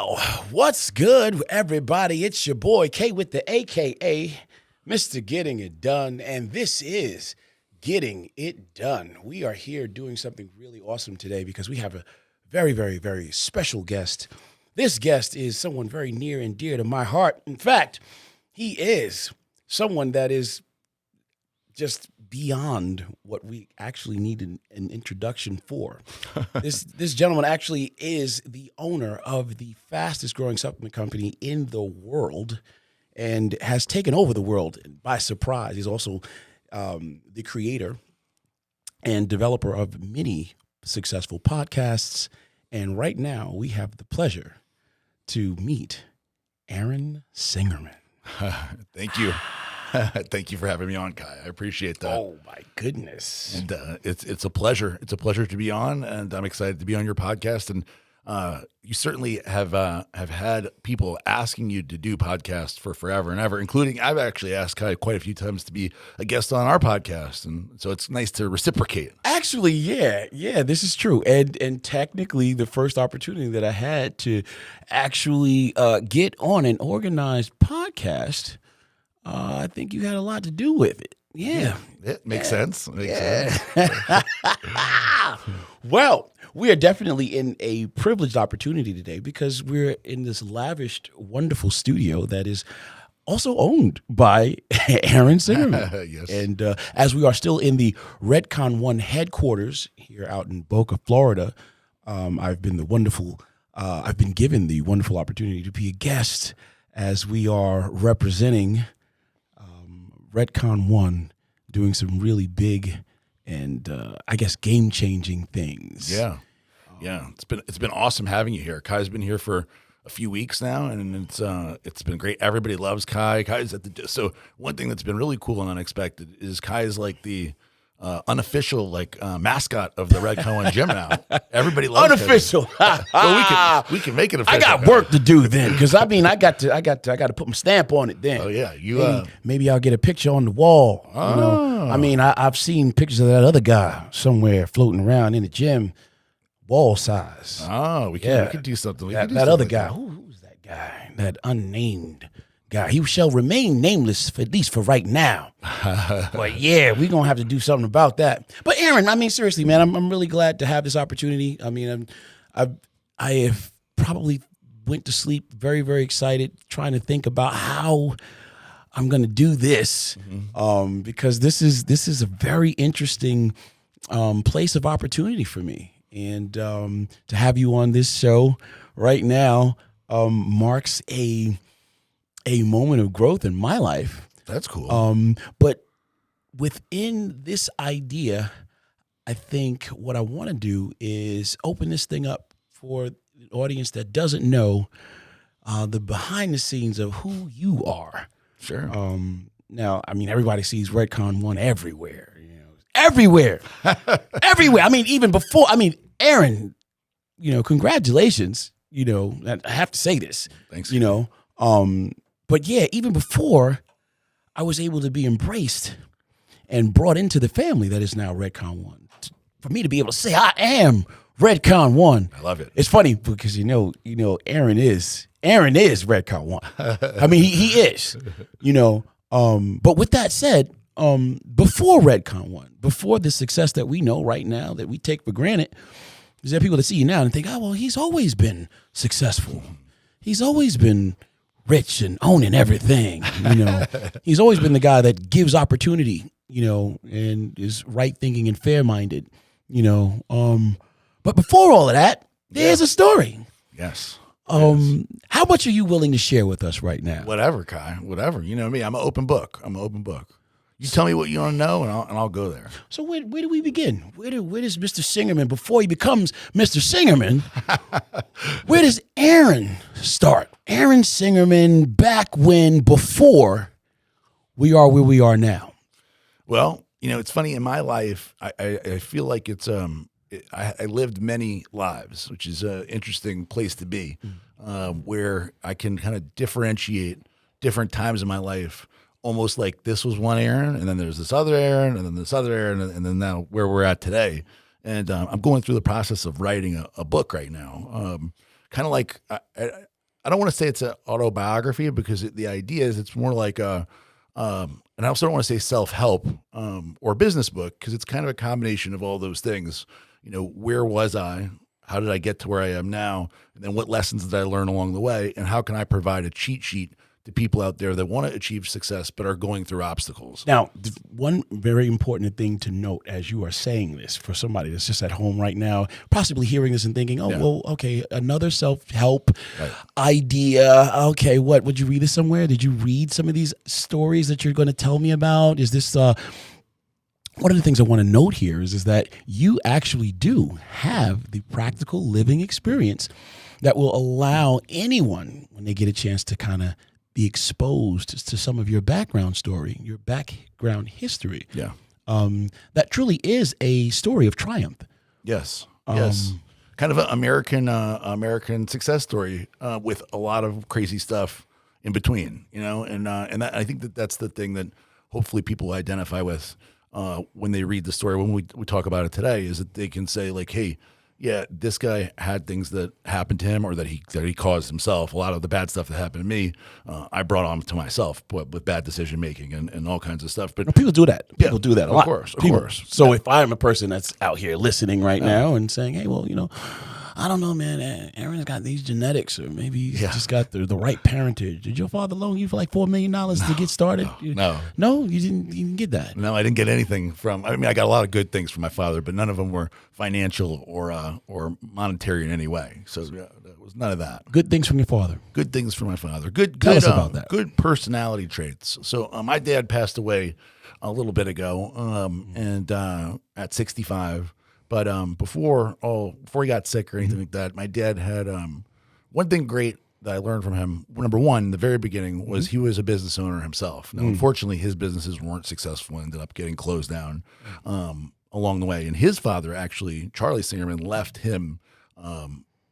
Well, what's good, everybody? It's your boy K with the AKA, Mr. Getting It Done, and this is Getting It Done. We are here doing something really awesome today because we have a very, very, very special guest. This guest is someone very near and dear to my heart. In fact, he is someone that is just beyond what we actually need an introduction for. This gentleman actually is the owner of the fastest growing supplement company in the world and has taken over the world by surprise. He's also the creator and developer of many successful podcasts. And right now we have the pleasure to meet Aaron Singerman. Thank you. Thank you for having me on, Kai. I appreciate that. Oh my goodness! And it's a pleasure. It's a pleasure to be on, and I'm excited to be on your podcast. And you certainly have had people asking you to do podcasts for forever and ever, including I've actually asked Kai quite a few times to be a guest on our podcast, and so it's nice to reciprocate. Actually, yeah, this is true. And technically, the first opportunity that I had to actually get on an organized podcast. I think you had a lot to do with it. Yeah. It makes sense. It makes sense. Well, we are definitely in a privileged opportunity today because we're in this lavished, wonderful studio that is also owned by Aaron Singerman. Yes. And as we are still in the REDCon1 headquarters here out in Boca, Florida, I've been given the wonderful opportunity to be a guest as we are representing Redcon1 doing some really big and I guess game-changing things. Yeah. It's been awesome having you here. Kai's been here for a few weeks now, and it's been great. Everybody loves Kai. So one thing that's been really cool and unexpected is Kai's like the unofficial mascot of the Redcon1 gym now. Everybody loves unofficial. So we can make it official. I got work to do then, because I mean I got to put my stamp on it then. Oh yeah, maybe I'll get a picture on the wall. Oh. You know, I mean I've seen pictures of that other guy somewhere floating around in the gym, wall size. Oh, we can do something. That other guy. Who's that guy? That unnamed guy. He shall remain nameless at least for right now. But yeah, we're gonna have to do something about that. But Aaron, I mean seriously, man, I'm really glad to have this opportunity. I mean, I have probably went to sleep very, very excited, trying to think about how I'm gonna do this, because this is a very interesting place of opportunity for me, and to have you on this show right now marks a moment of growth in my life. That's cool. But within this idea, I think what I want to do is open this thing up for an audience that doesn't know the behind the scenes of who you are. Sure. Now, I mean, everybody sees Redcon1 everywhere. You know, everywhere. I mean, even before. I mean, Aaron, congratulations. I have to say this. Thanks. But yeah, even before I was able to be embraced and brought into the family that is now Redcon1, for me to be able to say I am Redcon1. I love it. It's funny because Aaron is Redcon1. I mean he is. But with that said, before Redcon1, before the success that we know right now that we take for granted, is there people that see you now and think, oh well, he's always been successful. He's always been rich and owning everything, He's always been the guy that gives opportunity, and is right thinking and fair minded, But before all of that, there's a story. Yes. How much are you willing to share with us right now? Whatever, Kai. Whatever. You know me. I'm an open book. You tell me what you want to know, and I'll go there. So where do we begin? Where does Mr. Singerman, before he becomes Mr. Singerman, where does Aaron start? Aaron Singerman before we are where we are now. Well, it's funny in my life. I feel like it's I lived many lives, which is an interesting place to be, where I can kind of differentiate different times in my life. Almost like this was one Aaron, and then there's this other Aaron, and then this other Aaron, and then now where we're at today. And I'm going through the process of writing a book right now. Kind of like I don't want to say it's an autobiography because the idea is it's more like and I also don't want to say self-help or business book because it's kind of a combination of all those things. Where was I? How did I get to where I am now? And then what lessons did I learn along the way? And how can I provide a cheat sheet to people out there that want to achieve success but are going through obstacles? Now, one very important thing to note as you are saying this for somebody that's just at home right now, possibly hearing this and thinking, well, okay, another self-help idea. Okay, what? Would you read this somewhere? Did you read some of these stories that you're going to tell me about? Is this one of the things I want to note here is that you actually do have the practical living experience that will allow anyone, when they get a chance to kind of be exposed to some of your background story, your background history. Yeah. That truly is a story of triumph. Yes. Yes. Kind of an American success story with a lot of crazy stuff in between, and that, I think that's the thing that hopefully people identify with when they read the story, when we talk about it today, is that they can say like, hey, yeah, this guy had things that happened to him or that he caused himself. A lot of the bad stuff that happened to me, I brought on to myself with bad decision making and all kinds of stuff. But people do that. People do that a lot. Of course. So if I'm a person that's out here listening right now and saying, hey, well, I don't know, man. Aaron's got these genetics, or maybe he's just got the right parentage. Did your father loan you for like $4 million to get started? No, you didn't get that. No, I didn't get anything from. I mean, I got a lot of good things from my father, but none of them were financial or monetary in any way. So there was none of that. Good things from your father. Good things from my father. Tell us about that. Good personality traits. So my dad passed away a little bit ago, and at 65. But before he got sick or anything like that, my dad had one thing great that I learned from him. Number one, the very beginning was he was a business owner himself. Now, unfortunately, his businesses weren't successful and ended up getting closed down along the way. And his father, actually, Charlie Singerman, left him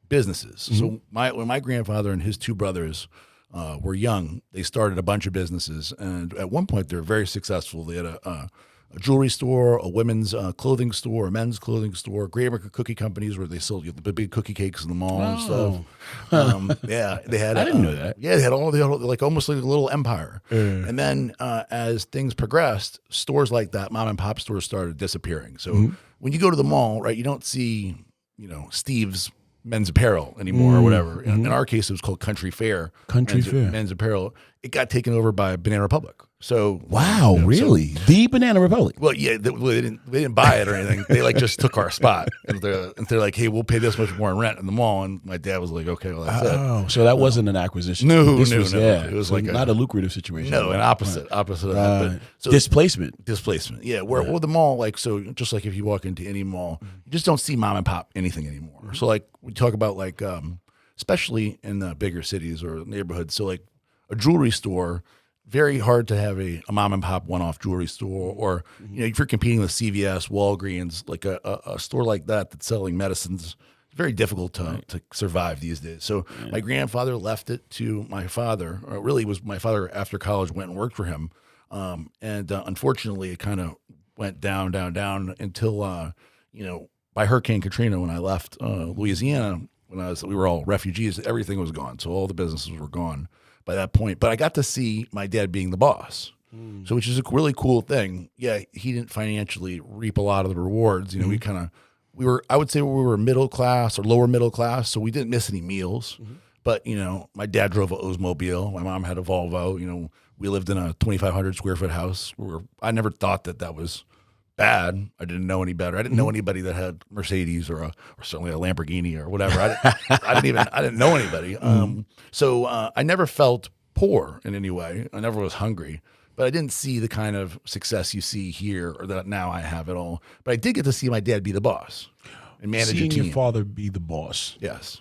businesses. So when my grandfather and his two brothers were young, they started a bunch of businesses. And at one point, they were very successful. They had a jewelry store, a women's clothing store, a men's clothing store, Great American Cookie Companies where they sold the big cookie cakes in the mall and stuff. They had. I didn't know that. Yeah, they had like almost like a little empire. And then as things progressed, stores like that, mom and pop stores, started disappearing. So when you go to the mall, right, you don't see Steve's Men's Apparel anymore or whatever. In our case, it was called Country Fair. Men's Apparel. It got taken over by Banana Republic. So wow, really? The Banana Republic? Well, yeah, they didn't buy it or anything. They like just took our spot, and they're like, "Hey, we'll pay this much more in rent in the mall." And my dad was like, "Okay, well that's it." Oh, so that wasn't an acquisition. No. It was so like not a lucrative situation. No, an opposite of that. But, displacement. Yeah, where the mall, like, so just like if you walk into any mall, you just don't see mom and pop anything anymore. So like we talk about like, especially in the bigger cities or neighborhoods. So like a jewelry store. Very hard to have a mom and pop one-off jewelry store, or if you're competing with CVS, Walgreens, like a store like that that's selling medicines. It's very difficult to survive these days. So my grandfather left it to my father, or really was my father after college went and worked for him, and unfortunately it kind of went down until by Hurricane Katrina when I left Louisiana we were all refugees, everything was gone, so all the businesses were gone by that point. But I got to see my dad being the boss, so which is a really cool thing. Yeah, he didn't financially reap a lot of the rewards. I would say we were middle class or lower middle class, so we didn't miss any meals. But my dad drove an Oldsmobile. My mom had a Volvo. We lived in a 2,500 square foot house. I never thought that was bad. I didn't know any better. I didn't know anybody that had Mercedes or certainly a Lamborghini or whatever. I didn't know anybody. So I never felt poor in any way. I never was hungry, but I didn't see the kind of success you see here or that now I have at all. But I did get to see my dad be the boss and manage a team. Seeing your father be the boss. Yes.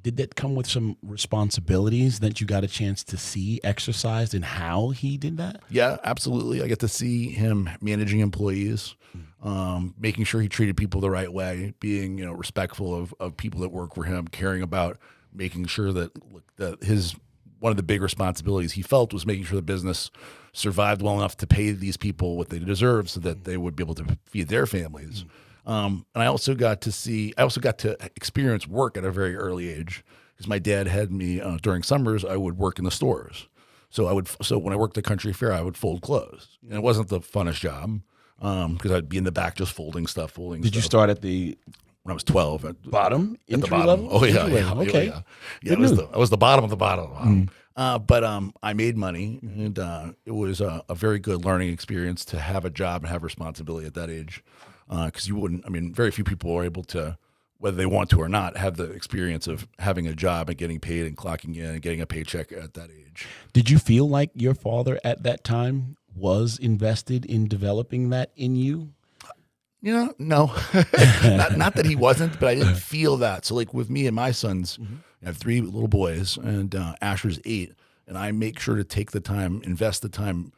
Did that come with some responsibilities that you got a chance to see exercised in how he did that? Yeah, absolutely. I get to see him managing employees, making sure he treated people the right way, being respectful of people that work for him, caring about making sure that his one of the big responsibilities he felt was making sure the business survived well enough to pay these people what they deserve so that they would be able to feed their families. And I also got to experience work at a very early age because my dad had me during summers. I would work in the stores, so when I worked at Country Fair, I would fold clothes, and it wasn't the funnest job because I'd be in the back just folding stuff. Did you start at the when I was 12 at bottom, at the entry bottom? level? Oh yeah, Entry yeah, level. yeah, Okay. yeah. I was the bottom of the bottom. Of the bottom. But I made money, and it was a very good learning experience to have a job and have responsibility at that age. Because you wouldn't, I mean, very few people are able to, whether they want to or not, have the experience of having a job and getting paid and clocking in and getting a paycheck at that age. Did you feel like your father at that time was invested in developing that in you? You know, no, not that he wasn't, but I didn't feel that. So like with me and my sons, I have 3 little boys, and Asher's 8, and I make sure to take the time, invest the time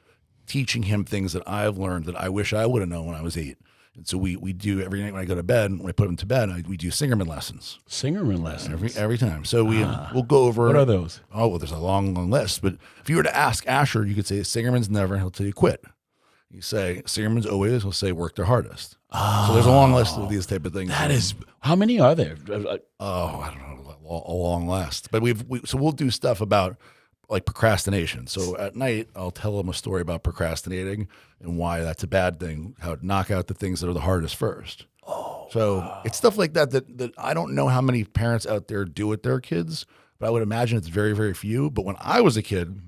teaching him things that I've learned that I wish I would have known when I was 8. And so we do every night when I go to bed, when I put him to bed, we do Singerman lessons. Singerman lessons? Every time. So we'll go over. What are those? Oh, well, there's a long list. But if you were to ask Asher, you could say Singerman's never, he'll tell you quit. You say Singerman's always, he'll say work their hardest. So there's a long list of these type of things. That is, how many are there? Oh, I don't know, a long list. But so we'll do stuff about like procrastination. So at night, I'll tell them a story about procrastinating and why that's a bad thing, how to knock out the things that are the hardest first. So it's stuff like that I don't know how many parents out there do with their kids, but I would imagine it's very, very few. But when I was a kid,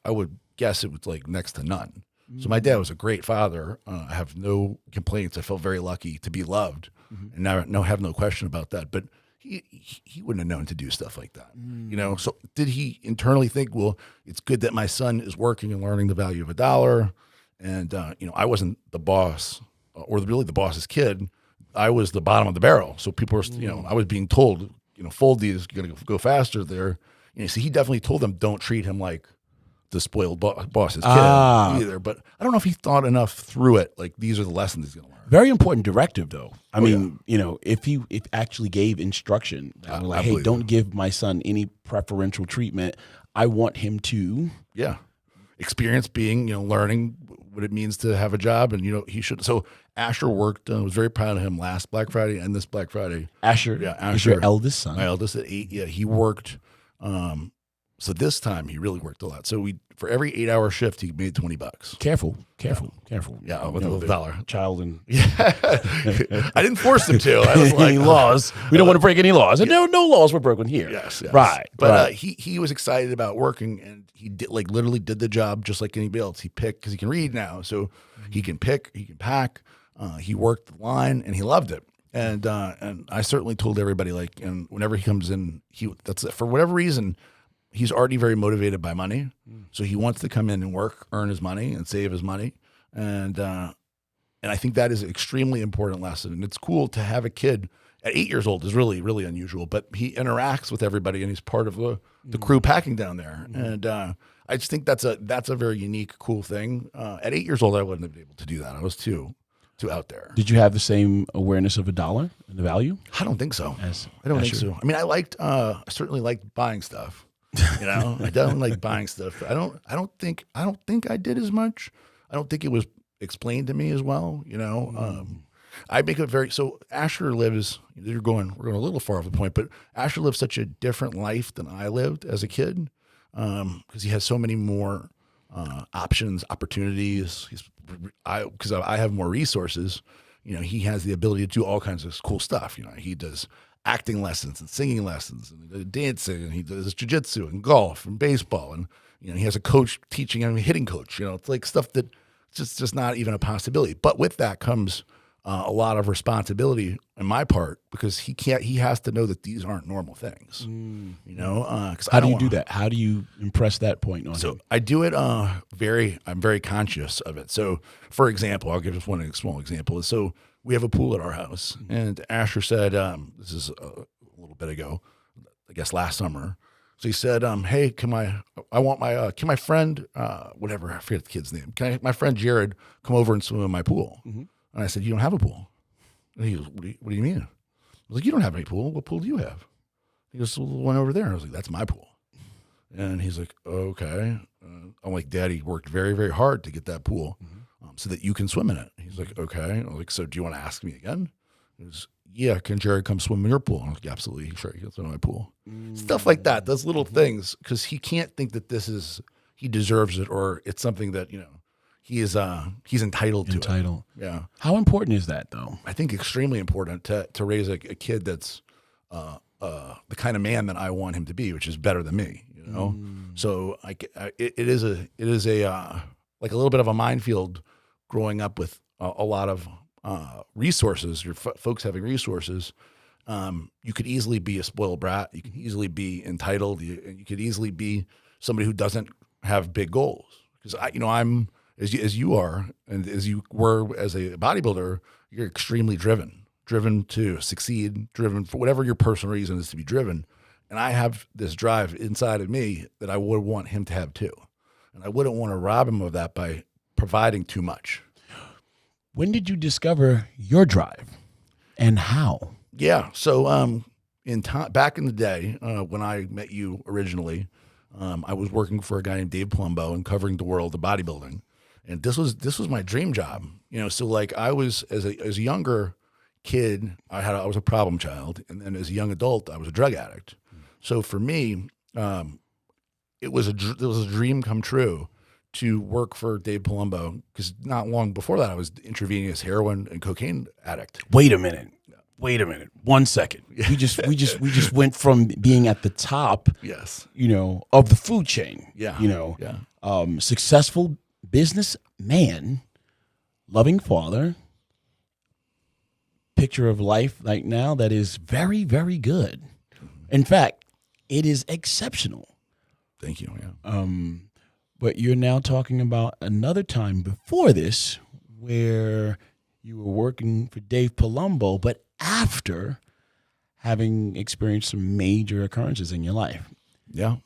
I would guess it was like next to none. So my dad was a great father. I have no complaints. I felt very lucky to be loved, and have no question about that. But he wouldn't have known to do stuff like that, you know. So did he internally think, well, it's good that my son is working and learning the value of a dollar, and you know, I wasn't the boss or really the boss's kid. I was the bottom of the barrel. So people were, you know, I was being told, you know, fold these, going to go faster there. You know, so he definitely told them, don't treat him like the spoiled boss's kid either. But I don't know if he thought enough through it. Like, these are the lessons he's going to learn. Very important directive, though. I mean, you know, if actually gave instruction, like, hey, don't give my son any preferential treatment. I want him to, experience being, you know, learning what it means to have a job, and you know, he should. So Asher worked. I was very proud of him last Black Friday and this Black Friday. Asher is your eldest son. My eldest at 8. Yeah, he worked. So this time he really worked a lot. So for every 8-hour shift, he made $20. Careful. Yeah, with a dollar. Child and I didn't force him to. I was like, any laws. We don't want to break any laws. And no laws were broken here. Yes. Right. But he was excited about working, and he did, like, literally did the job just like anybody else. He picked, because he can read now, so he can pick, he can pack. He worked the line, and he loved it. And I certainly told everybody, like, and whenever he comes in, that's for whatever reason, he's already very motivated by money. So he wants to come in and work, earn his money, and save his money. And I think that is an extremely important lesson. And it's cool to have a kid at 8 years old is really, really unusual, but he interacts with everybody, and he's part of the crew packing down there. And I just think that's a very unique, cool thing. At 8 years old, I wouldn't have been able to do that. I was too out there. Did you have the same awareness of a dollar and the value? I don't think so. I don't think so. I mean, I certainly liked buying stuff. You know, I don't like buying stuff. I don't think I did as much. I don't think it was explained to me as well. You know, I make it so Asher lives. We're going a little far off the point, but Asher lives such a different life than I lived as a kid, because he has so many more options, opportunities. Because I have more resources. You know, he has the ability to do all kinds of cool stuff. You know, he does acting lessons and singing lessons and dancing, and he does jiu-jitsu and golf and baseball, and you know, he has a coach teaching him, a hitting coach. You know, it's like stuff that just not even a possibility. But with that comes a lot of responsibility on my part, because he has to know that these aren't normal things. You know, because how do you do that? How do you impress that point on him? I do it I'm very conscious of it. So for example, I'll give just one small example. So we have a pool at our house, and Asher said, this is a little bit ago, I guess last summer. So he said, hey, can my friend, whatever, I forget the kid's name. Can my friend Jared come over and swim in my pool? And I said, you don't have a pool. And he goes, what do you mean? I was like, you don't have any pool. What pool do you have? He goes, well, the one over there. And I was like, that's my pool. And he's like, okay. I'm like, Daddy worked very, very hard to get that pool so that you can swim in it. He's like, okay. I'm like, so do you want to ask me again? He goes, yeah, can Jerry come swim in your pool? I'm like, absolutely, sure, he can swim in my pool. Stuff like that, those little things, because he can't think that he deserves it, or it's something that, he's entitled to. Entitled. Yeah. How important is that, though? I think extremely important to raise a kid that's the kind of man that I want him to be, which is better than me. So it is a like a little bit of a minefield growing up with a lot of resources. Your folks having resources. You could easily be a spoiled brat. You could easily be entitled. You could easily be somebody who doesn't have big goals. Because I'm as you are, and as you were as a bodybuilder, you're extremely driven to succeed, driven for whatever your personal reason is to be driven. And I have this drive inside of me that I would want him to have too. And I wouldn't want to rob him of that by providing too much. When did you discover your drive and how? Yeah. So back in the day, when I met you originally, I was working for a guy named Dave Palumbo and covering the world of bodybuilding. And this was my dream job. So like I was as a younger kid, I was a problem child, and then as a young adult, I was a drug addict. So for me, it was a dream come true to work for Dave Palumbo, because not long before that, I was intravenous heroin and cocaine addict. Wait a minute. 1 second. We just went from being at the top, Yes, of the food chain. Yeah. Successful businessman, loving father, picture of life right now that is very, very good. In fact, it is exceptional. Thank you. Yeah. But you're now talking about another time before this where you were working for Dave Palumbo, but after having experienced some major occurrences in your life. Yeah.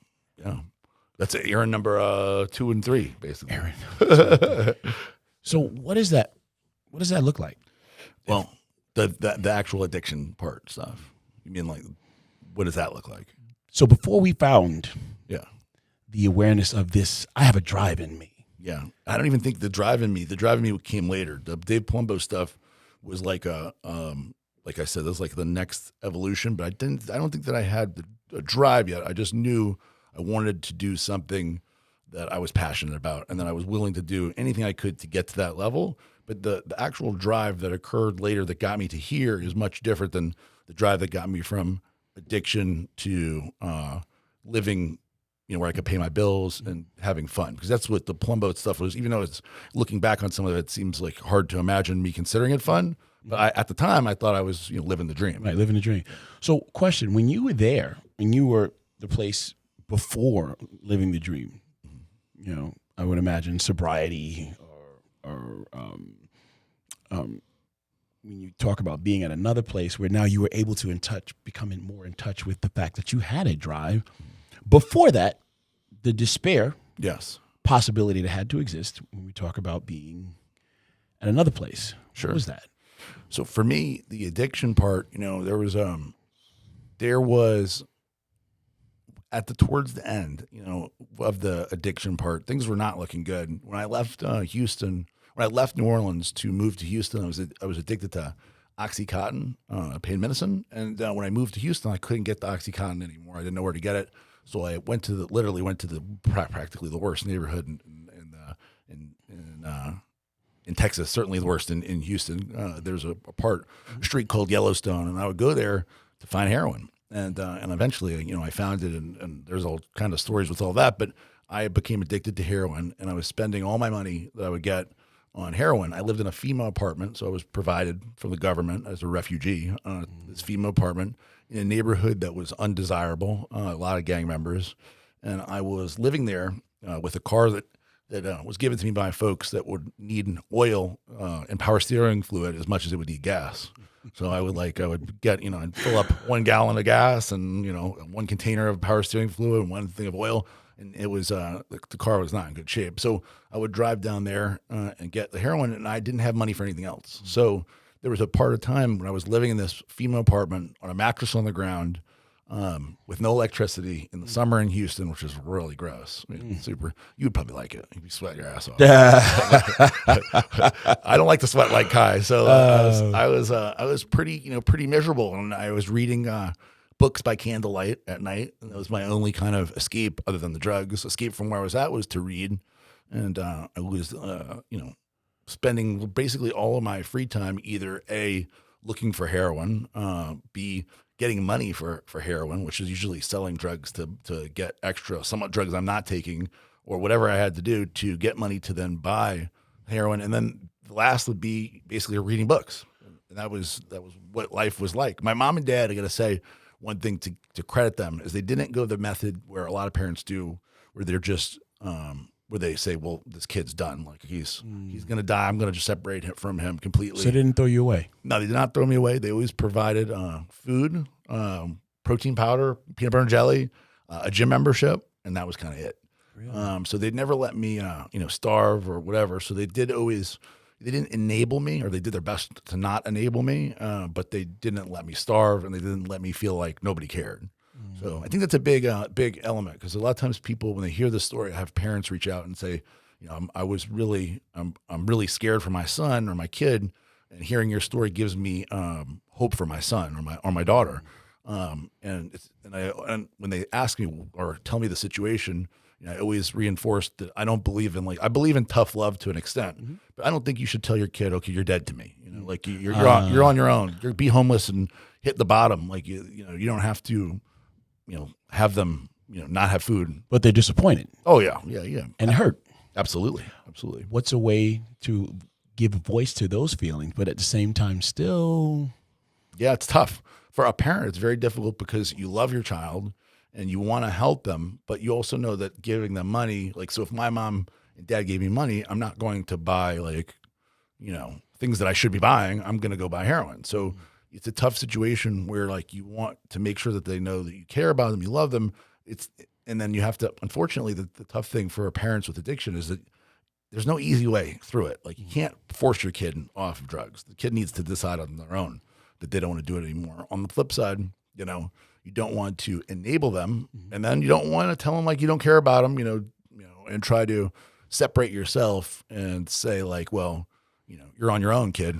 That's Aaron number 2 and 3, basically. Aaron. So what does that look like? Well, the actual addiction part stuff. You mean like, what does that look like? So before we found the awareness of this, I have a drive in me. Yeah. I don't even think the drive in me came later. The Dave Palumbo stuff was like like I said, that was like the next evolution, but I don't think that I had a drive yet. I just knew I wanted to do something that I was passionate about, and that I was willing to do anything I could to get to that level. But the actual drive that occurred later that got me to here is much different than the drive that got me from addiction to living, where I could pay my bills and having fun. Because that's what the Palumbo stuff was. Even though it's looking back on some of it, it seems like hard to imagine me considering it fun. But at the time, I thought I was living the dream. Right, living the dream. So, question: when you were there, and you were the place before living the dream, I would imagine sobriety or when you talk about being at another place where now you were able to becoming more in touch with the fact that you had a drive. Before that, the despair, yes, possibility that had to exist when we talk about being at another place. Sure. What was that? So for me, the addiction part, there was towards the end, of the addiction part, things were not looking good. When I left Houston, when I left New Orleans to move to Houston, I was addicted to OxyContin, pain medicine. And when I moved to Houston, I couldn't get the OxyContin anymore. I didn't know where to get it. So I literally went to practically the worst neighborhood in Texas, certainly the worst in Houston. There's a street called Yellowstone, and I would go there to find heroin. And eventually, I found it, and there's all kind of stories with all that. But I became addicted to heroin, and I was spending all my money that I would get on heroin. I lived in a FEMA apartment, so I was provided from the government as a refugee. This FEMA apartment in a neighborhood that was undesirable, a lot of gang members, and I was living there with a car that was given to me by folks that would need oil and power steering fluid as much as it would need gas. So I would get, I'd fill up 1 gallon of gas and, 1 container of power steering fluid and 1 thing of oil. And it was, the car was not in good shape. So I would drive down there and get the heroin, and I didn't have money for anything else. So there was a part of time when I was living in this FEMA apartment on a mattress on the ground. with no electricity in the summer in Houston, which is really gross. I mean, super. You'd probably like it. You'd be sweating your ass off. I don't like to sweat like Kai, so I was pretty miserable, and I was reading books by candlelight at night. And that was my only kind of escape, other than the drugs. Escape from where I was at was to read, and I was spending basically all of my free time either A, looking for heroin, B, getting money for heroin, which is usually selling drugs to get extra, somewhat drugs I'm not taking, or whatever I had to do to get money to then buy heroin. And then the last would be basically reading books. And that was what life was like. My mom and dad, I got to say, one thing to credit them is they didn't go the method where a lot of parents do, where they're just where they say, well, this kid's done. Like he's going to die. I'm going to just separate him from him completely. So they didn't throw you away? No, they did not throw me away. They always provided food, protein powder, peanut butter and jelly, a gym membership, and that was kind of it. Really? So they'd never let me, starve or whatever. So they didn't enable me, or they did their best to not enable me, but they didn't let me starve, and they didn't let me feel like nobody cared. So I think that's a big element, because a lot of times people, when they hear this story, I have parents reach out and say, I'm really scared for my son or my kid, and hearing your story gives me hope for my son or my daughter. And when they ask me or tell me the situation, I always reinforce that I don't believe in I believe in tough love to an extent, but I don't think you should tell your kid, okay, you're dead to me. You're on your own. You're be homeless and hit the bottom. Like you don't have to, have them, not have food. But they're disappointed. Oh yeah. And hurt. Absolutely. What's a way to give voice to those feelings, but at the same time still? Yeah, it's tough. For a parent, it's very difficult because you love your child and you want to help them, but you also know that giving them money, so if my mom and dad gave me money, I'm not going to buy things that I should be buying. I'm going to go buy heroin. So it's a tough situation where you want to make sure that they know that you care about them, you love them. And then you have to, unfortunately, the tough thing for parents with addiction is that there's no easy way through it. You can't force your kid off of drugs. The kid needs to decide on their own that they don't want to do it anymore. On the flip side, you don't want to enable them, and then you don't want to tell them you don't care about them, and try to separate yourself and say well, you're on your own, kid,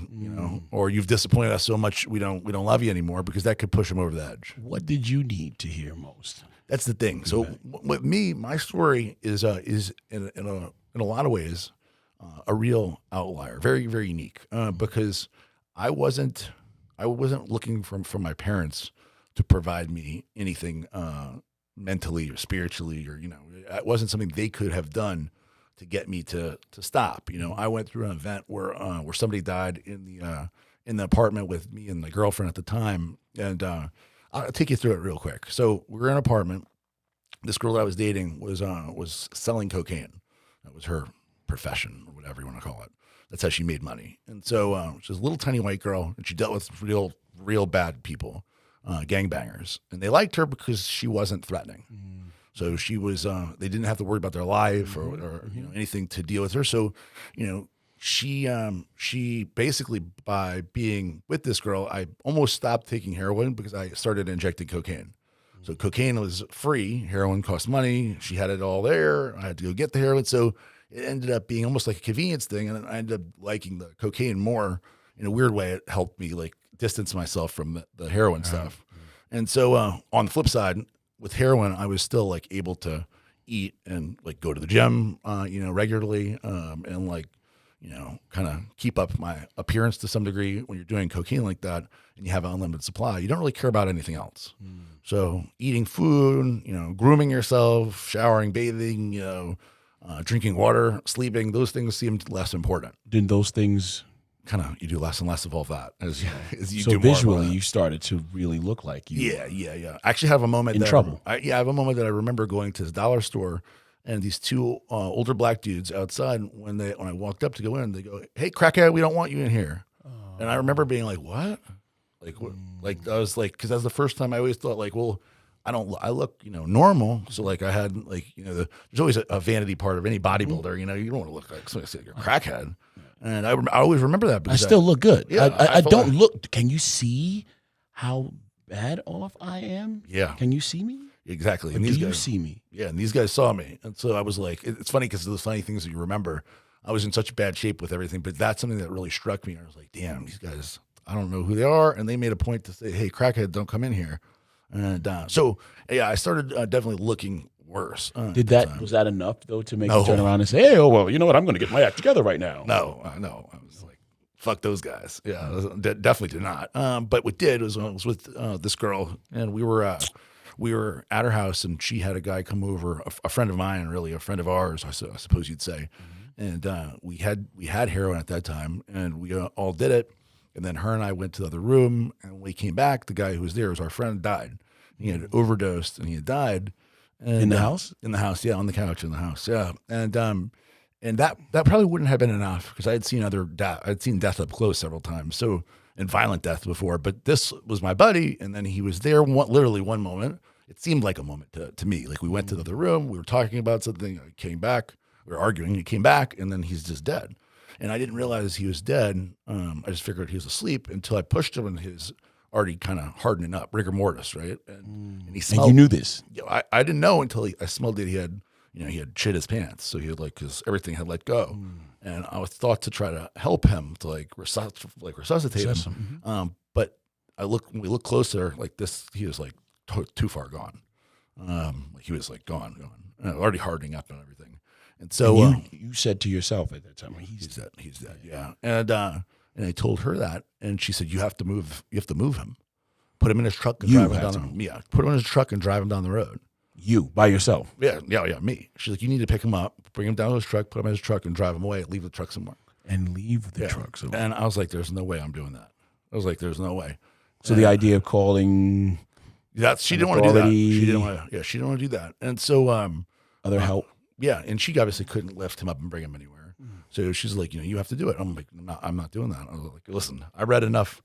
or you've disappointed us so much we don't love you anymore, because that could push them over the edge. What did you need to hear most? That's the thing. So with me, my story is in a lot of ways a real outlier, very, very unique, because I wasn't looking from my parents to provide me anything mentally or spiritually, or it wasn't something they could have done to get me to stop. I went through an event where somebody died in the apartment with me and my girlfriend at the time, and I'll take you through it real quick. So we were in an apartment. This girl that I was dating was selling cocaine. That was her profession, or whatever you want to call it. That's how she made money. And so she was a little tiny white girl, and she dealt with real bad people, gangbangers, and they liked her because she wasn't threatening. So she was, they didn't have to worry about their life or anything to deal with her. So, she basically, by being with this girl, I almost stopped taking heroin because I started injecting cocaine. So cocaine was free, heroin cost money. She had it all there. I had to go get the heroin. So it ended up being almost like a convenience thing. And I ended up liking the cocaine more. In a weird way, it helped me distance myself from the heroin stuff. And so on the flip side, with heroin, I was still able to eat and go to the gym, regularly, and kind of keep up my appearance to some degree. When you're doing cocaine like that and you have an unlimited supply, you don't really care about anything else. So eating food, grooming yourself, showering, bathing, drinking water, sleeping, those things seemed less important. Didn't those things you do less and less of all that as you so do more visually you started to really look like you I actually have a moment in trouble. I have a moment that I remember going to the dollar store, and these two older black dudes outside, when I walked up to go in, they go, "Hey, crackhead, we don't want you in here." And I remember being like, "What?" I was because that was the first time I always thought well, I look normal, so I had there's always a vanity part of any bodybuilder. You don't want to look like somebody you're a crackhead. And I always remember that because I still look good. Yeah, I don't look. Can you see how bad off I am? Yeah. Can you see me? Exactly. Or And do these you guys, see me? yeah, and these guys saw me. And so I was like, it's funny because those funny things that you remember, I was in such bad shape with everything, but that's something that really struck me. I was like, damn, these guys, I don't know who they are. And they made a point to say, hey, crackhead, don't come in here. And so, yeah, I started definitely looking worse. Was that enough though to make No. you turn around and say, hey, oh, well, you know what? I'm going to get my act together right now. No, I was like, fuck those guys. Yeah, definitely did not. But what did was I was with this girl, and we were at her house, and she had a guy come over, a friend of mine, really a friend of ours, I suppose you'd say. And we had heroin at that time, and we all did it. And then her and I went to the other room, and when we came back, the guy who was there was our friend, died. He had overdosed, and he had died. And, In the house? In the house, yeah, on the couch in the house, yeah. And that probably wouldn't have been enough because I had seen death up close several times, so and violent death before. But this was my buddy, and then he was there literally one moment. It seemed like a moment to me. Like we went to the other room, we were talking about something. I came back, we were arguing. He came back, and then he's just dead. And I didn't realize he was dead. I just figured he was asleep until I pushed him, and his already kind of hardening up, rigor mortis, right? And he smelled. And you knew this? I didn't know until I smelled that he had shit his pants. So he had because everything had let go. And I was thought to try to help him to resuscitate him. But when we look closer, like this, he was like too far gone. He was like gone, already hardening up and everything. And so and you said to yourself at that time, he's dead. He's dead. Yeah. And I told her that, and she said, you have to move him. Put him in his truck and drive him down. Yeah. Put him in his truck and drive him down the road. You by yourself? Yeah, me. She's like, you need to pick him up, bring him down to his truck, put him in his truck, and drive him away. Leave the truck somewhere. And leave the truck somewhere. And I was like, there's no way I'm doing that. I was like, there's no way. So the idea of calling she didn't want to do that. She didn't want to do that. And so other help. Yeah, and she obviously couldn't lift him up and bring him anywhere. So she's like, you have to do it. I'm like, I'm not doing that. I was like, listen, I read enough,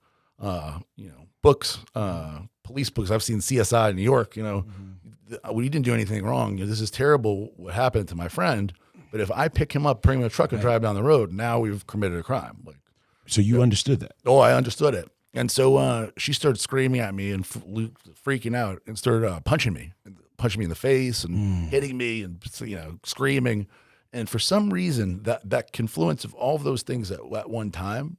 books, police books. I've seen CSI in New York. We didn't do anything wrong. This is terrible what happened to my friend. But if I pick him up, bring him in a truck, and drive down the road, now we've committed a crime. So you understood that? Oh, I understood it. And so she started screaming at me and freaking out and started punching me in the face and hitting me and screaming. And for some reason, that confluence of all of those things at one time,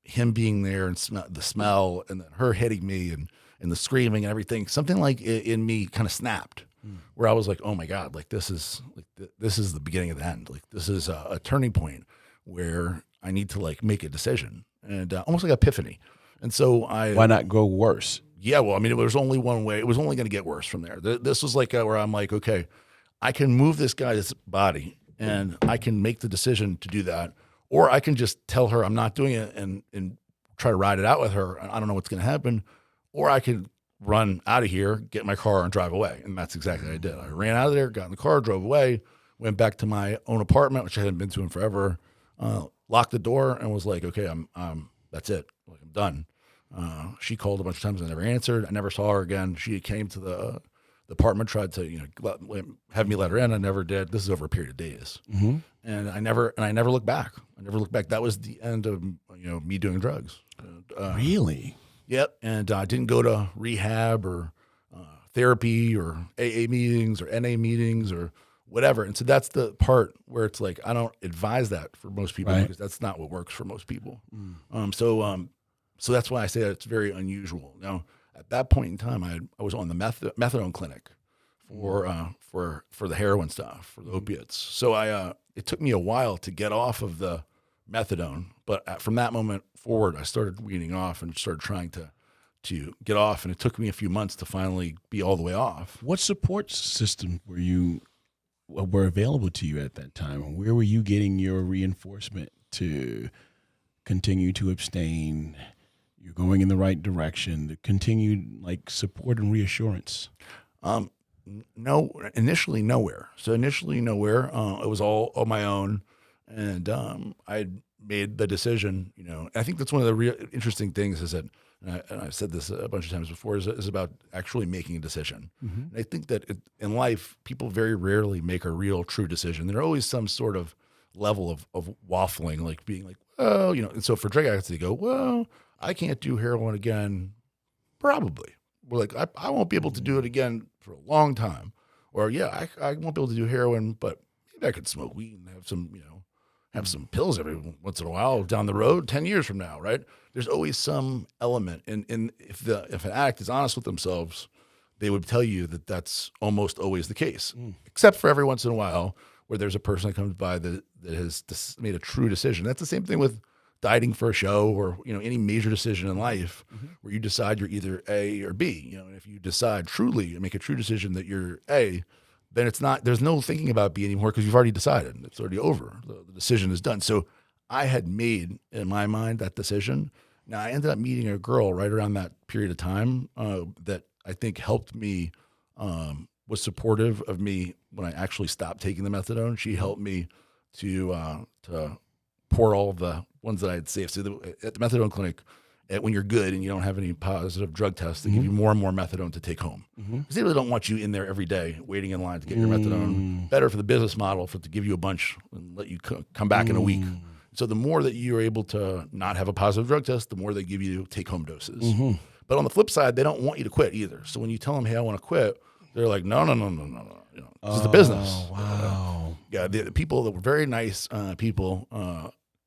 him being there and the smell, and then her hitting me and the screaming and everything, something like in me kind of snapped, where I was like, oh my God, like this is the beginning of the end. Like this is a turning point where I need to make a decision, and almost like epiphany. And so why not go worse? Yeah, well, I mean, it was only one way. It was only going to get worse from there. This was where I'm like, okay, I can move this guy's body, and I can make the decision to do that, or I can just tell her I'm not doing it and try to ride it out with her. I don't know what's going to happen, or I could run out of here, get in my car, and drive away. And that's exactly what I did. I ran out of there, got in the car, drove away, went back to my own apartment, which I hadn't been to in forever, locked the door, and was like, okay, I'm that's it. Like, I'm done. She called a bunch of times. I never answered. I never saw her again. She came to the apartment, tried to have me let her in. I never did. This is over a period of days, and I never looked back. That was the end of me doing drugs. Really? Yep. And I didn't go to rehab or therapy or AA meetings or NA meetings or whatever. And so that's the part where it's like I don't advise that for most people because that's not what works for most people. So that's why I say that it's very unusual. Now, at that point in time, I was on the methadone clinic for the heroin stuff, for the opiates. So it took me a while to get off of the methadone, but from that moment forward, I started weaning off and started trying to get off, and it took me a few months to finally be all the way off. What support system were available to you at that time? Where were you getting your reinforcement to continue to abstain? You're going in the right direction, the continued support and reassurance? No, initially nowhere. So initially nowhere. It was all on my own, and I made the decision. I think that's one of the real interesting things is that, and I've said this a bunch of times before, is about actually making a decision. And I think that in life, people very rarely make a real, true decision. There's always some sort of level of waffling, like being like, oh, and so for drug addicts, they go, well, I can't do heroin again Probably. We're like, I won't be able to do it again for a long time. Or, yeah, I won't be able to do heroin, but maybe I could smoke weed and have some, have some pills every once in a while down the road, 10 years from now, right? There's always some element. And if an addict is honest with themselves, they would tell you that that's almost always the case, except for every once in a while where there's a person that comes by that has made a true decision. That's the same thing with dieting for a show or, any major decision in life where you decide you're either A or B. And if you decide truly and make a true decision that you're A, then there's no thinking about B anymore because you've already decided. It's already over. The decision is done. So I had made, in my mind, that decision. Now, I ended up meeting a girl right around that period of time that I think helped me, was supportive of me when I actually stopped taking the methadone. She helped me to pour all of the ones that I had saved. So at the methadone clinic, when you're good and you don't have any positive drug tests, they give you more and more methadone to take home. Because they really don't want you in there every day waiting in line to get your methadone. Better for the business model to give you a bunch and let you come back in a week. So the more that you're able to not have a positive drug test, the more they give you take-home doses. But on the flip side, they don't want you to quit either. So when you tell them, hey, I want to quit, they're like, no. This is the business. Wow. Yeah, the people that were very nice people,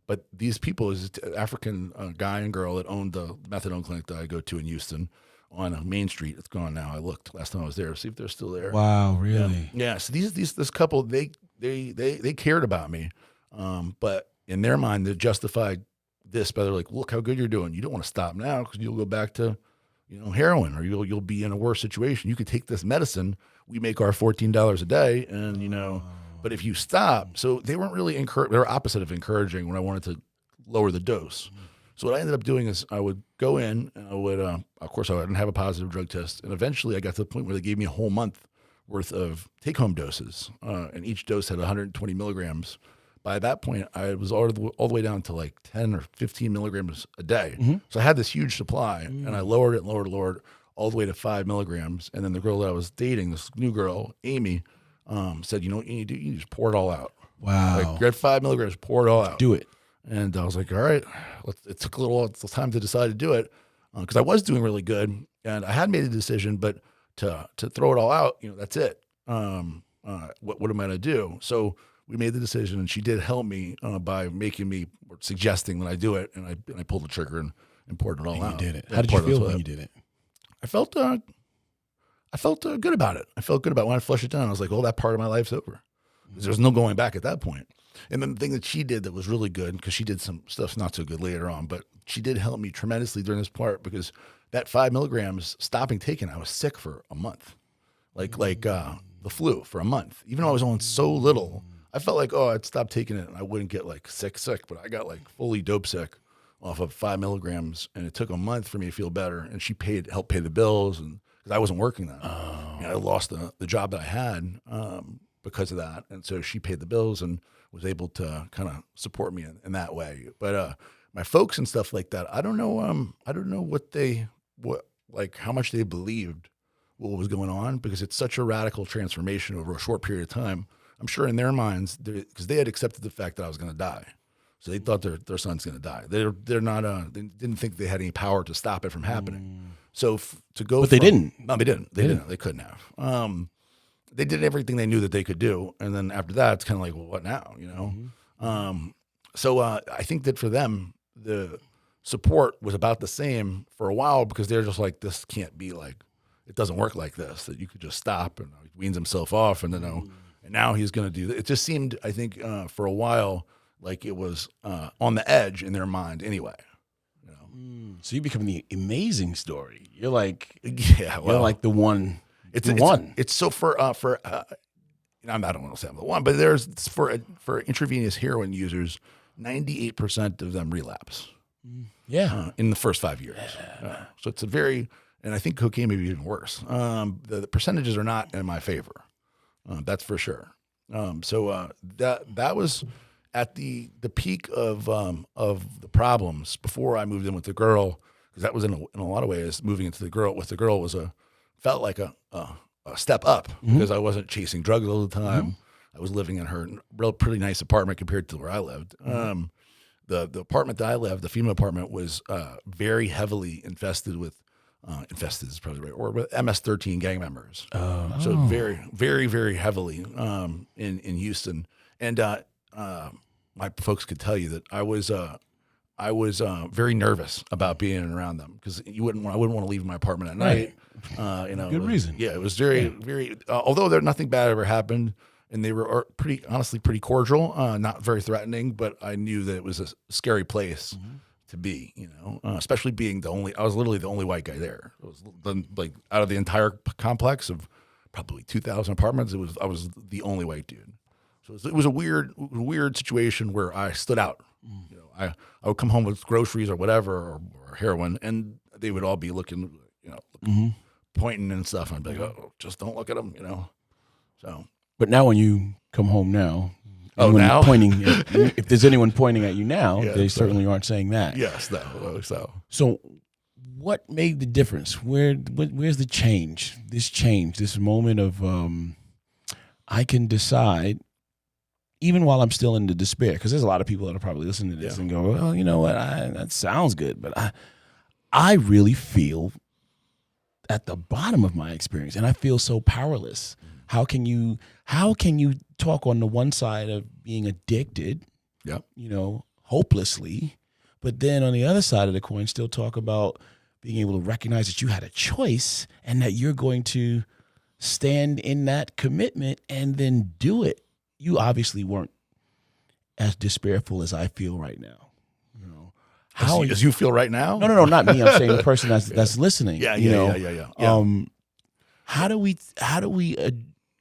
but these people is an African guy and girl that owned the methadone clinic that I go to in Houston on Main Street. It's gone now. I looked last time I was there. See if they're still there. Wow, really? Yeah. So this couple, they cared about me, but in their mind, they justified this by they're like, look how good you're doing. You don't want to stop now because you'll go back to, heroin, or you'll be in a worse situation. You could take this medicine. We make our $14 a day, and But if you stop, so they weren't really they were opposite of encouraging when I wanted to lower the dose. So what I ended up doing is I would go in and I would, of course, I didn't have a positive drug test. And eventually I got to the point where they gave me a whole month worth of take-home doses. And each dose had 120 milligrams. By that point, I was all the way down to like 10 or 15 milligrams a day. So I had this huge supply, and I lowered it, all the way to 5 milligrams. And then the girl that I was dating, this new girl, Amy, said, you know what you need to do? You just pour it all out. Wow. Like, grab 5 milligrams, pour it all out. Do it. And I was like, all right. It took a little time to decide to do it because I was doing really good. And I had made a decision, but to throw it all out, that's it. What am I going to do? So we made the decision, and she did help me by making me, or suggesting that I do it. And I pulled the trigger and poured it all out. You did it. How did you feel when you did it? I felt good about it. I felt good about it. When I flushed it down, I was like, oh, that part of my life's over. There's no going back at that point. And then the thing that she did that was really good, because she did some stuff not so good later on, but she did help me tremendously during this part, because that 5 milligrams stopping taking, I was sick for a month, like the flu for a month. Even though I was on so little, I felt like, I'd stop taking it and I wouldn't get like sick, but I got like fully dope sick off of 5 milligrams, and it took a month for me to feel better. And she helped pay the bills, and because I wasn't working then. I lost the job that I had because of that, and so she paid the bills and was able to kind of support me in that way. But my folks and stuff like that, I don't know how much they believed what was going on, because it's such a radical transformation over a short period of time. I'm sure in their minds, because they had accepted the fact that I was going to die. So they thought their son's going to die. They're not. They didn't think they had any power to stop it from happening. So to go, but they didn't. No, they didn't. They didn't. They couldn't have. They did everything they knew that they could do, and then after that, it's kind of like, well, what now? So I think that for them, the support was about the same for a while, because they're just like, this can't be like, it doesn't work like this, that you could just stop, and he weans himself off, and then and now he's going to do that. It just seemed, I think, for a while, like it was on the edge in their mind anyway. So you become the amazing story. You're like, you're like the one. It's so for I don't want to say I'm the one, but there's for intravenous heroin users, 98% of them relapse. In the first 5 years. So it's and I think cocaine may be even worse. The percentages are not in my favor. That's for sure. So that was at the peak of the problems before I moved in with the girl, because that was in a lot of ways, moving into the girl with the girl felt like a step up, because I wasn't chasing drugs all the time. I was living in her pretty nice apartment compared to where I lived. The apartment that I lived, the female apartment, was very heavily infested with infested is probably right, or with MS-13 gang members. So very, very, very heavily in Houston. And my folks could tell you that I was very nervous about being around them because I wouldn't want to leave my apartment at night. Good reason. Yeah, it was very. Although nothing bad ever happened, and they were honestly pretty cordial, not very threatening. But I knew that it was a scary place to be. Especially being I was literally the only white guy there. It was like out of the entire complex of probably 2,000 apartments. I was the only white dude. So it was a weird situation where I stood out. I would come home with groceries or whatever or heroin, and they would all be looking, pointing and stuff. And I'd be like, oh, just don't look at them, So, but now when you come home now, now pointing, if there's anyone pointing at you now, Yeah, they certainly aren't saying that. Yes, So, what made the difference? Where's the change? This moment of I can decide. Even while I'm still in the despair, because there's a lot of people that are probably listening to this and go, well, you know what, that sounds good, but I really feel at the bottom of my experience, and I feel so powerless. How can you talk on the one side of being addicted, hopelessly, but then on the other side of the coin still talk about being able to recognize that you had a choice and that you're going to stand in that commitment and then do it? You obviously weren't as despairful as I feel right now. As you feel right now? No, not me. I'm saying the person that's listening. Yeah. How do we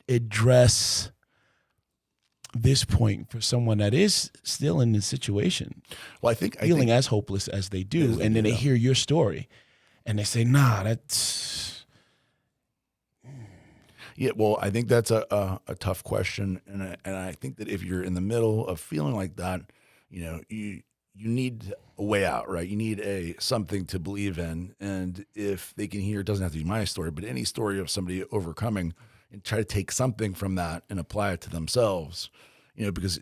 address this point for someone that is still in this situation? Well, I think feeling as hopeless as they do, and then they hear your story, and they say, "Nah, that's." Yeah, well, I think that's a tough question, and I think that if you're in the middle of feeling like that, you need a way out, right? You need something to believe in, and if they can hear, it doesn't have to be my story, but any story of somebody overcoming, and try to take something from that and apply it to themselves, because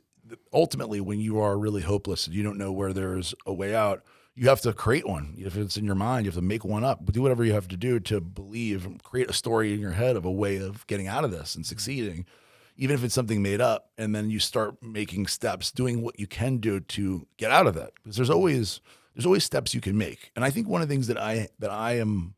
ultimately, when you are really hopeless and you don't know where there's a way out, you have to create one. If it's in your mind, you have to make one up. Do whatever you have to do to believe and create a story in your head of a way of getting out of this and succeeding, even if it's something made up. And then you start making steps, doing what you can do to get out of that. Because there's always steps you can make. And I think one of the things that I am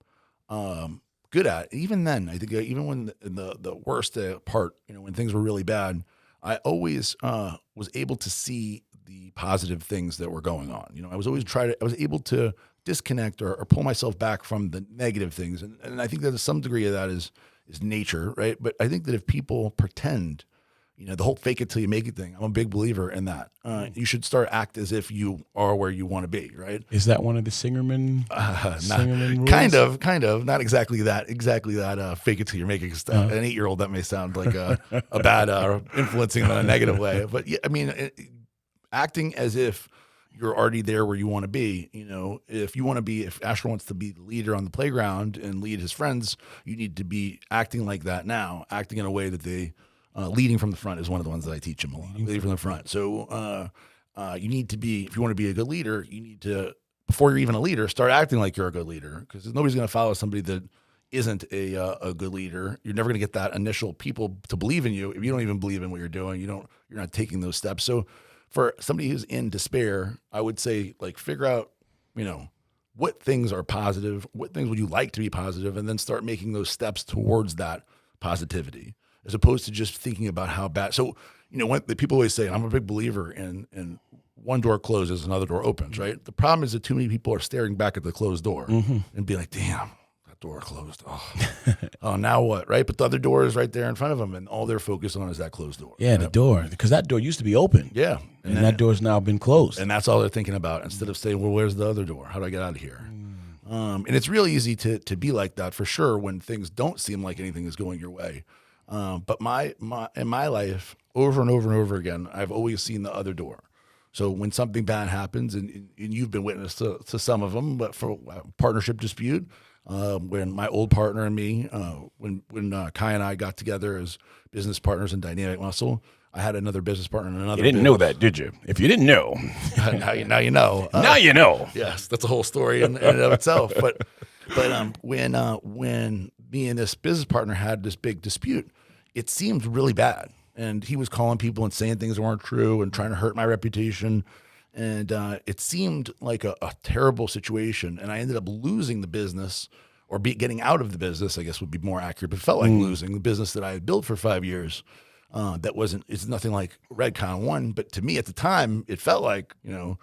good at, even then, I think even when the worst part, when things were really bad, I always was able to see the positive things that were going on. I was able to disconnect or pull myself back from the negative things. And I think that some degree of that is nature, right? But I think that if people pretend, the whole fake it till you make it thing, I'm a big believer in that. You should start act as if you are where you want to be, right? Is that one of the Singerman rules? Kind of, not exactly that, fake it till you're making stuff. An 8-year-old, that may sound like a bad influencing in a negative way. But yeah, I mean, acting as if you're already there where you want to be. If Asher wants to be the leader on the playground and lead his friends, you need to be acting like that now, acting in a way that they, leading from the front is one of the ones that I teach them a lot, leading from the front. So you need to be, if you want to be a good leader, you need to, before you're even a leader, start acting like you're a good leader, because nobody's going to follow somebody that isn't a good leader. You're never going to get that initial people to believe in you if you don't even believe in what you're doing. You're not taking those steps. So for somebody who's in despair, I would say, figure out, what things are positive, what things would you like to be positive, and then start making those steps towards that positivity, as opposed to just thinking about how bad. So, when the people always say, I'm a big believer in one door closes, another door opens, right? The problem is that too many people are staring back at the closed door and be like, damn, door closed. Oh, now what? Right? But the other door is right there in front of them, and all they're focused on is that closed door. Yeah, the door, because that door used to be open. Yeah, and that door's now been closed. And that's all they're thinking about, instead of saying, well, where's the other door? How do I get out of here? And it's really easy to be like that, for sure, when things don't seem like anything is going your way. But in my life, over and over and over again, I've always seen the other door. So when something bad happens, and you've been witness to some of them, but for a partnership dispute, when my old partner and me, when Kai and I got together as business partners in Dynamic Muscle, I had another business partner in another. You didn't know that, did you? If you didn't know, now you know. Now you know. Yes, that's a whole story in and of itself. But But when me and this business partner had this big dispute, it seemed really bad. And he was calling people and saying things that weren't true and trying to hurt my reputation. And it seemed like a terrible situation. And I ended up losing the business, or getting out of the business, I guess would be more accurate, but it felt like losing the business that I had built for 5 years. It's nothing like Redcon1, but to me at the time, it felt like, the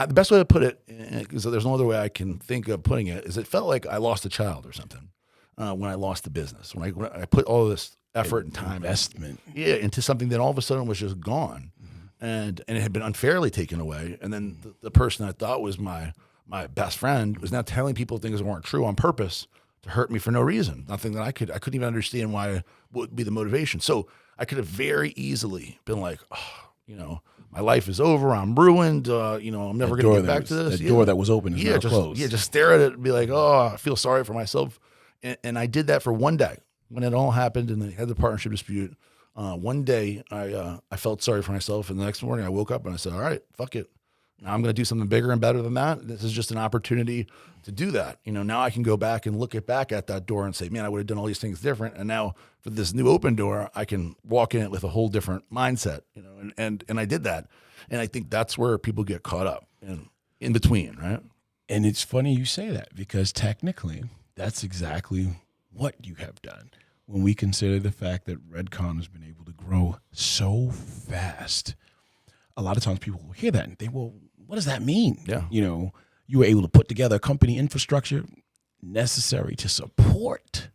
best way to put it, because there's no other way I can think of putting it, is it felt like I lost a child or something when I lost the business. When I put all this effort and time investment into something that all of a sudden was just gone, and it had been unfairly taken away. And then the person I thought was my best friend was now telling people things that weren't true on purpose to hurt me for no reason. Nothing that I couldn't even understand what would be the motivation. So I could have very easily been like, my life is over. I'm ruined. I'm never going to get back to this. The door that was open is now closed. Just stare at it and be like, I feel sorry for myself. And I did that for one day when it all happened and they had the partnership dispute. One day I felt sorry for myself, and the next morning I woke up and I said, all right, fuck it. Now I'm going to do something bigger and better than that. This is just an opportunity to do that. Now I can go back and look back at that door and say, man, I would have done all these things different. And now for this new open door, I can walk in it with a whole different mindset, and I did that. And I think that's where people get caught up in between, right? And it's funny you say that, because technically that's exactly what you have done. When we consider the fact that Redcon has been able to grow so fast, a lot of times people will hear that and think, well, what does that mean? Yeah. You were able to put together a company infrastructure necessary to support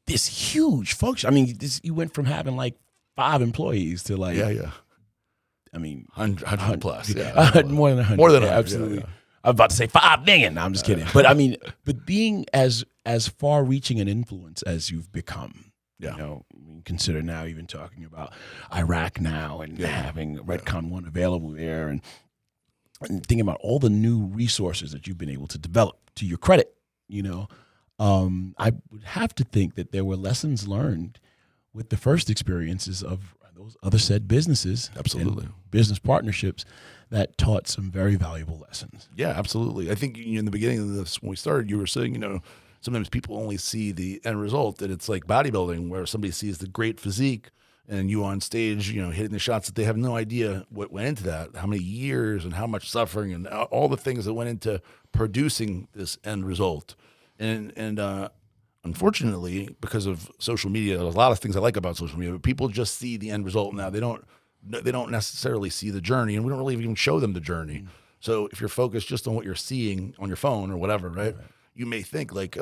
this huge function. I mean, you went from having like 5 employees to like, I mean, 100 plus. More than 100. More than 100. Absolutely. Yeah. I was about to say 5 million. No, I'm just kidding. But I mean, but being as far-reaching an influence as you've become, consider now even talking about Iraq now and having Redcon1 available there, and thinking about all the new resources that you've been able to develop. To your credit, I would have to think that there were lessons learned with the first experiences of those other said businesses, absolutely, and business partnerships that taught some very valuable lessons. Yeah, absolutely. I think in the beginning of this, when we started, you were saying, sometimes people only see the end result, that it's like bodybuilding, where somebody sees the great physique and you on stage, hitting the shots, that they have no idea what went into that, how many years and how much suffering and all the things that went into producing this end result. And unfortunately, because of social media, there's a lot of things I like about social media, but people just see the end result now. They don't necessarily see the journey, and we don't really even show them the journey. So if you're focused just on what you're seeing on your phone or whatever, right? You may think like,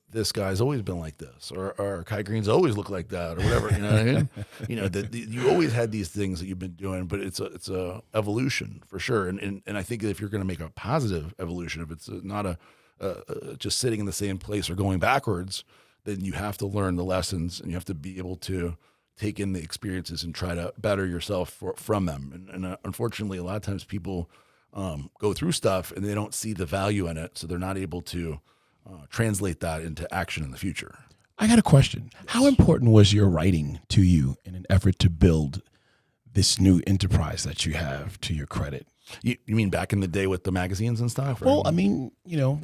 this guy's always been like this, or Kai Greene's always looked like that, or whatever. You know what I mean? You always had these things that you've been doing, but it's a evolution for sure. And I think that if you're going to make a positive evolution, if it's not just sitting in the same place or going backwards, then you have to learn the lessons, and you have to be able to take in the experiences and try to better yourself from them. And unfortunately, a lot of times people go through stuff and they don't see the value in it, so they're not able to translate that into action in the future. I got a question. Yes. How important was your writing to you in an effort to build this new enterprise that you have, to your credit? You mean back in the day with the magazines and stuff? Well, I mean,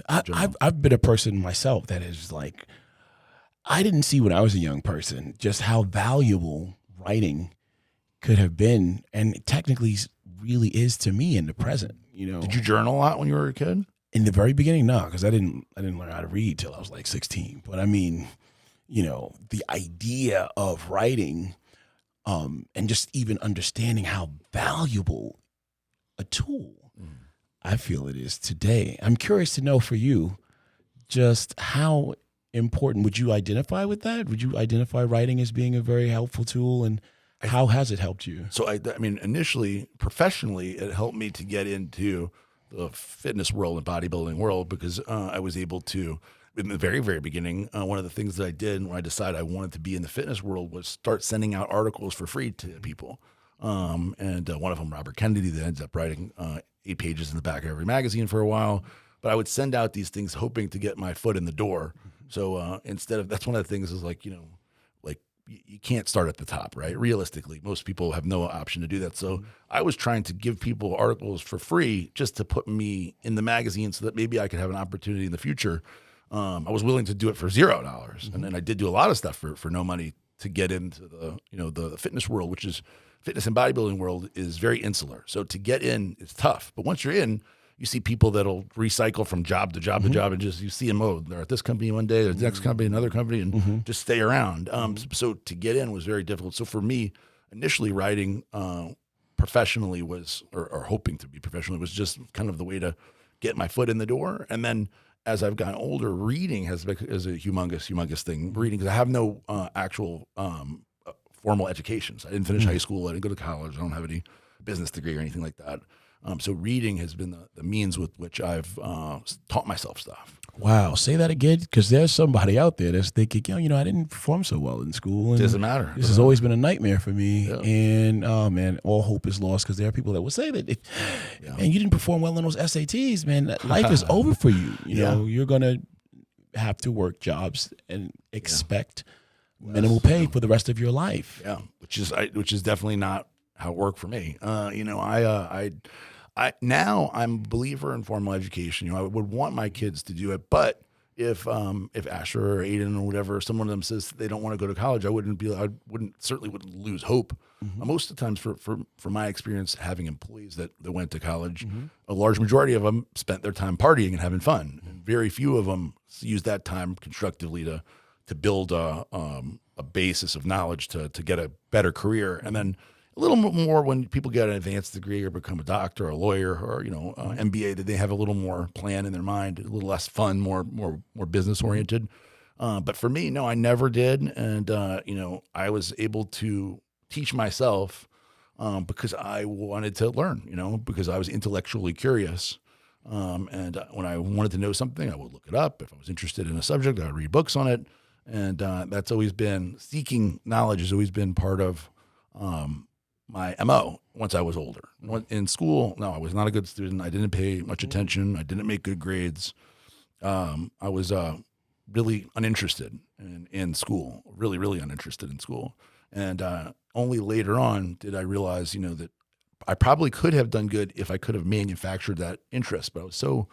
I've been a person myself that is like, I didn't see when I was a young person just how valuable writing could have been, and technically really is to me in the present. Did you journal a lot when you were a kid? In the very beginning, no, because I didn't learn how to read till I was like 16. But I mean, the idea of writing, and just even understanding how valuable a tool I feel it is today. I'm curious to know for you, just how important would you identify with that? Would you identify writing as being a very helpful tool, and how has it helped you? So I mean, initially, professionally, it helped me to get into the fitness world and bodybuilding world, because I was able to, in the very, very beginning, one of the things that I did when I decided I wanted to be in the fitness world was start sending out articles for free to people. And one of them, Robert Kennedy, that ends up writing 8 pages in the back of every magazine for a while. But I would send out these things hoping to get my foot in the door. So instead of, that's one of the things is like, you can't start at the top, right? Realistically, most people have no option to do that. So I was trying to give people articles for free just to put me in the magazine so that maybe I could have an opportunity in the future. I was willing to do it for $0. And then I did do a lot of stuff for no money to get into the fitness world, which is fitness and bodybuilding world is very insular. So to get in is tough. But once you're in, you see people that'll recycle from job to job to job, and just you see them, oh, they're at this company one day, the next company, another company, and just stay around. So to get in was very difficult. So for me, initially writing professionally was, or hoping to be professionally, was just kind of the way to get my foot in the door. And then as I've gotten older, reading is a humongous thing. Reading, because I have no actual formal education. So I didn't finish high school. I didn't go to college. I don't have any business degree or anything like that. So reading has been the means with which I've taught myself stuff. Wow. Say that again, because there's somebody out there that's thinking, I didn't perform so well in school. And doesn't matter. This has always been a nightmare for me. Yeah. And, oh, man, all hope is lost, because there are people that will say that, man, you didn't perform well in those SATs, man. Life is over for you. You know, you're going to have to work jobs and expect minimal pay for the rest of your life. Yeah, which is definitely not how it worked for me. Now I'm a believer in formal education. I would want my kids to do it, but if Asher or Aiden or whatever, someone of them says they don't want to go to college, I wouldn't lose hope. Most of the times, for my experience, having employees that went to college, a large majority of them spent their time partying and having fun. And very few of them used that time constructively to build a basis of knowledge to get a better career. And then a little more when people get an advanced degree or become a doctor or a lawyer or MBA, that they have a little more plan in their mind, a little less fun, more business oriented. But for me, no, I never did, and I was able to teach myself because I wanted to learn, because I was intellectually curious. And when I wanted to know something, I would look it up. If I was interested in a subject, I would read books on it. And that's always been, seeking knowledge has always been part of my MO once I was older. In school, no, I was not a good student. I didn't pay much attention. I didn't make good grades. I was really uninterested in school, really, really uninterested in school. And only later on did I realize, that I probably could have done good if I could have manufactured that interest. But I was so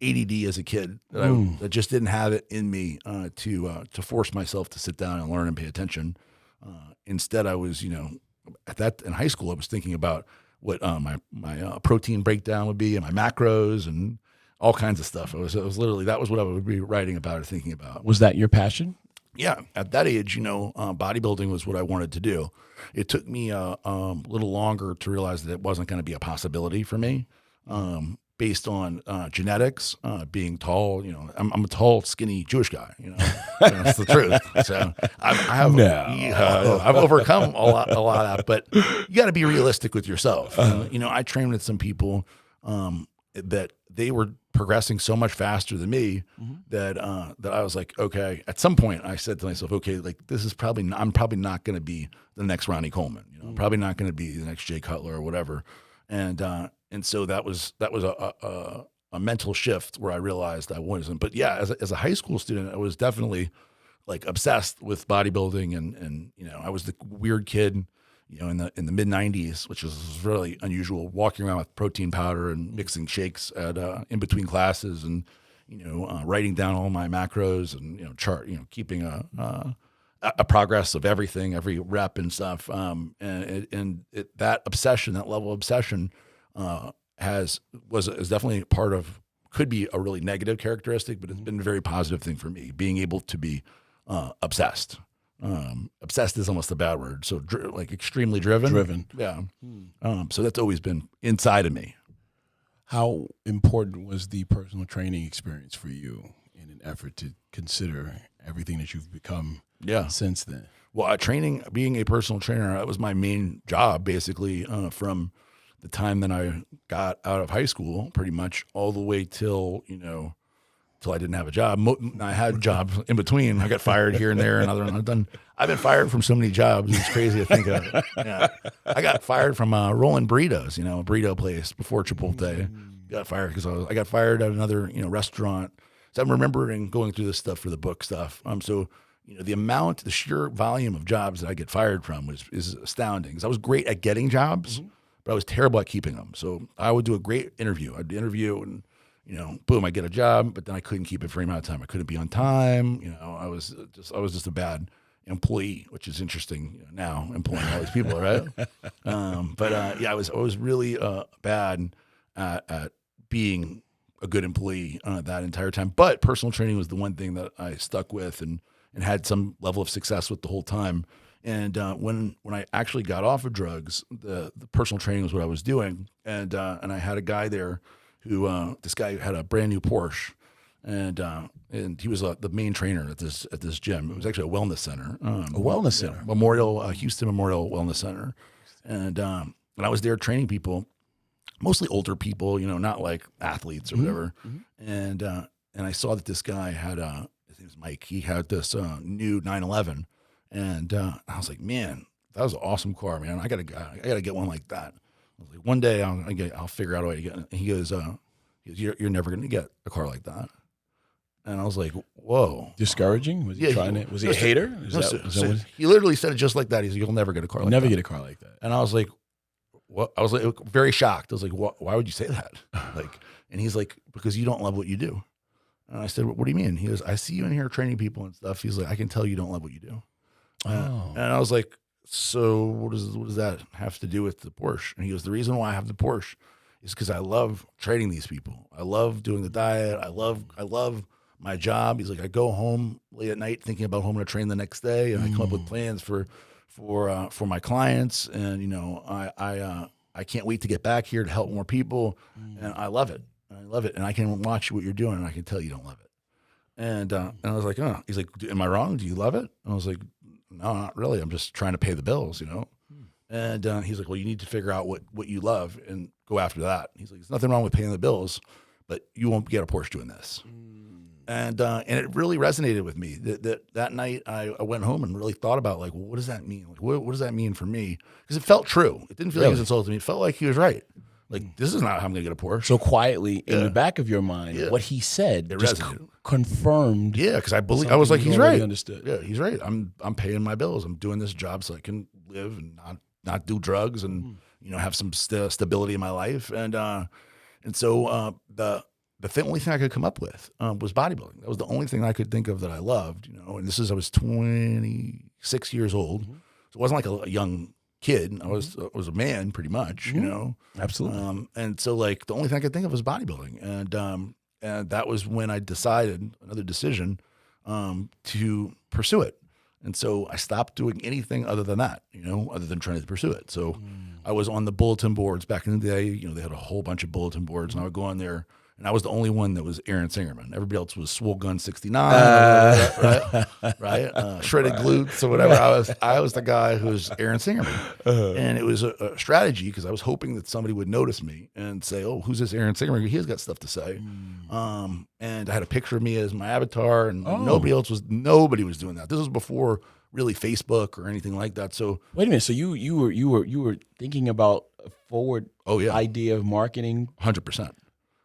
ADD as a kid that I just didn't have it in me to force myself to sit down and learn and pay attention. Instead, I was, in high school, I was thinking about what my protein breakdown would be and my macros and all kinds of stuff. It was literally, that was what I would be writing about or thinking about. Was that your passion? Yeah. At that age, bodybuilding was what I wanted to do. It took me a little longer to realize that it wasn't going to be a possibility for me. Based on genetics, being tall, I'm a tall, skinny Jewish guy. That's the truth. So I've overcome a lot of that, but you got to be realistic with yourself. I trained with some people that they were progressing so much faster than me that I was like, okay. At some point, I said to myself, okay, like I'm probably not going to be the next Ronnie Coleman. I'm probably not going to be the next Jay Cutler or whatever. And so that was a mental shift where I realized I wasn't. But yeah, as a high school student, I was definitely like obsessed with bodybuilding, and I was the weird kid, in the mid '90s, which was really unusual, walking around with protein powder and mixing shakes at in between classes, and writing down all my macros and chart, keeping a progress of everything, every rep and stuff. That obsession, that level of obsession, is definitely part of, could be a really negative characteristic, but it's been a very positive thing for me, being able to be obsessed. Obsessed is almost a bad word. So like extremely driven. Yeah. So that's always been inside of me. How important was the personal training experience for you in an effort to consider everything that you've become since then? Well, being a personal trainer, that was my main job, basically, from the time that I got out of high school, pretty much all the way till I didn't have a job. I had jobs in between. I got fired here and there, and I've been fired from so many jobs. It's crazy to think of. Yeah. I got fired from rolling burritos, a burrito place before Chipotle. Got fired because I got fired at another restaurant. So I'm remembering going through this stuff for the book stuff. So the sheer volume of jobs that I get fired from is astounding. Because I was great at getting jobs, but I was terrible at keeping them. So I would do a great interview. I'd interview and boom, I get a job, but then I couldn't keep it for any amount of time. I couldn't be on time. I was just a bad employee, which is interesting now, employing all these people, right? I was really bad at being a good employee that entire time. But personal training was the one thing that I stuck with and had some level of success with the whole time. And when I actually got off of drugs, the personal training was what I was doing. And I had a guy there who this guy had a brand new Porsche, and he was the main trainer at this gym. It was actually a wellness center, a wellness center, Houston Memorial Wellness Center, and I was there training people, mostly older people, not like athletes or whatever. And I saw that this guy had his name was Mike. He had this new 911, and I was like, man, that was an awesome car, man. I gotta get one like that. I was like, one day I'll figure out a way to get it. And he goes, you're never going to get a car like that. And I was like, whoa. Discouraging? Was he trying it? Was he a hater? He literally said it just like that. He said, you'll never get a car like that. Never get a car like that. And I was like, what? I was like very shocked. I was like, why would you say that? And he's like, because you don't love what you do. And I said, what do you mean? He goes, I see you in here training people and stuff. He's like, I can tell you don't love what you do. And I was like, so what does that have to do with the Porsche? And he goes, the reason why I have the Porsche is because I love training these people. I love doing the diet. I love my job. He's like, I go home late at night thinking about who I'm going to train the next day, and I come up with plans for my clients. And I can't wait to get back here to help more people, and I love it. And I can watch what you're doing, and I can tell you don't love it. And I was like, oh. He's like, am I wrong? Do you love it? And I was like, no, not really. I'm just trying to pay the bills, And he's like, well, you need to figure out what you love and go after that. He's like, there's nothing wrong with paying the bills, but you won't get a Porsche doing this. And it really resonated with me. That night I went home and really thought about like, well, what does that mean? Like, what does that mean for me? Because it felt true. It didn't feel like he was insulting me. It felt like he was right. Like, this is not how I'm going to get a Porsche. So quietly in the back of your mind, what he said just confirmed. Yeah, because I was like, he's right. Understood. Yeah, he's right. I'm paying my bills. I'm doing this job so I can live and not do drugs and have some stability in my life. And so the only thing I could come up with was bodybuilding. That was the only thing I could think of that I loved. And I was 26 years old, so it wasn't like a young kid. I was a man pretty much. Absolutely. And so like the only thing I could think of was bodybuilding, and that was when I decided another decision to pursue it. And so I stopped doing anything other than that, other than trying to pursue it. So I was on the bulletin boards back in the day. They had a whole bunch of bulletin boards, and I would go on there, and I was the only one that was Aaron Singerman. Everybody else was Swole Gun 69, right? Shredded glutes or whatever. I was the guy who was Aaron Singerman, and it was a strategy because I was hoping that somebody would notice me and say, "Oh, who's this Aaron Singerman? He's got stuff to say." And I had a picture of me as my avatar, and nobody was doing that. This was before really Facebook or anything like that. So wait a minute. So you were thinking about a forward idea of marketing? 100%.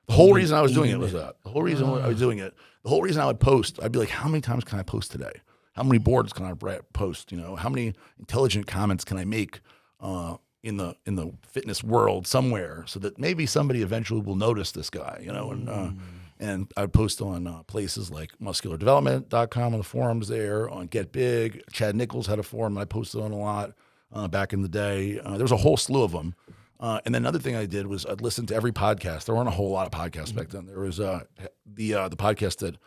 The whole reason I was doing it was that. The whole reason I was doing it, the whole reason I would post, I'd be like, how many times can I post today? How many boards can I post? How many intelligent comments can I make in the fitness world somewhere so that maybe somebody eventually will notice this guy, and I'd post on places like musculardevelopment.com on the forums there, on Get Big. Chad Nichols had a forum I posted on a lot back in the day. There was a whole slew of them. And then another thing I did was I'd listen to every podcast. There weren't a whole lot of podcasts back then. There was the podcast that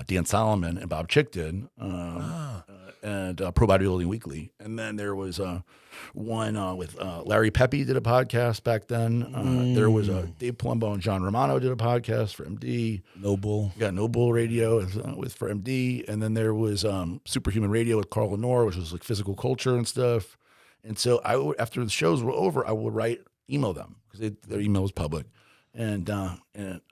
Dan Solomon and Bob Chick did, and Pro Bodybuilding Weekly. And then there was one with Larry Pepe did a podcast back then. There was Dave Palumbo and John Romano did a podcast for MD. Noble. Yeah, Noble Radio for MD. And then there was Superhuman Radio with Carl Lenore, which was like physical culture and stuff. And so after the shows were over, I would email them because their email was public, and I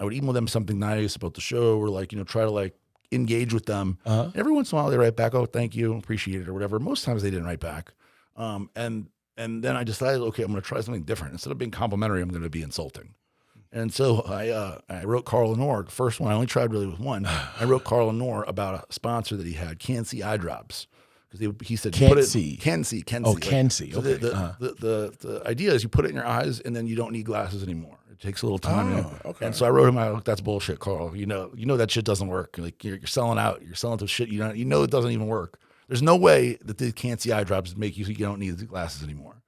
would email them something nice about the show, or try to engage with them. Every once in a while they write back, "Oh, thank you, appreciate it," or whatever. Most times they didn't write back, and then I decided, okay, I'm going to try something different. Instead of being complimentary, I'm going to be insulting. And so I wrote Carl Lenore. The first one I only tried really with one. I wrote Carl Lenore about a sponsor that he had, Can-See eye drops. Because he said, Can-See. Can-See. Oh, Can-See. So okay. the idea is you put it in your eyes and then you don't need glasses anymore. It takes a little time. Okay. And so I wrote him out, that's bullshit, Carl. You know that shit doesn't work. Like you're selling out. You're selling to shit. You know it doesn't even work. There's no way that the can't see eye drops make you don't need the glasses anymore.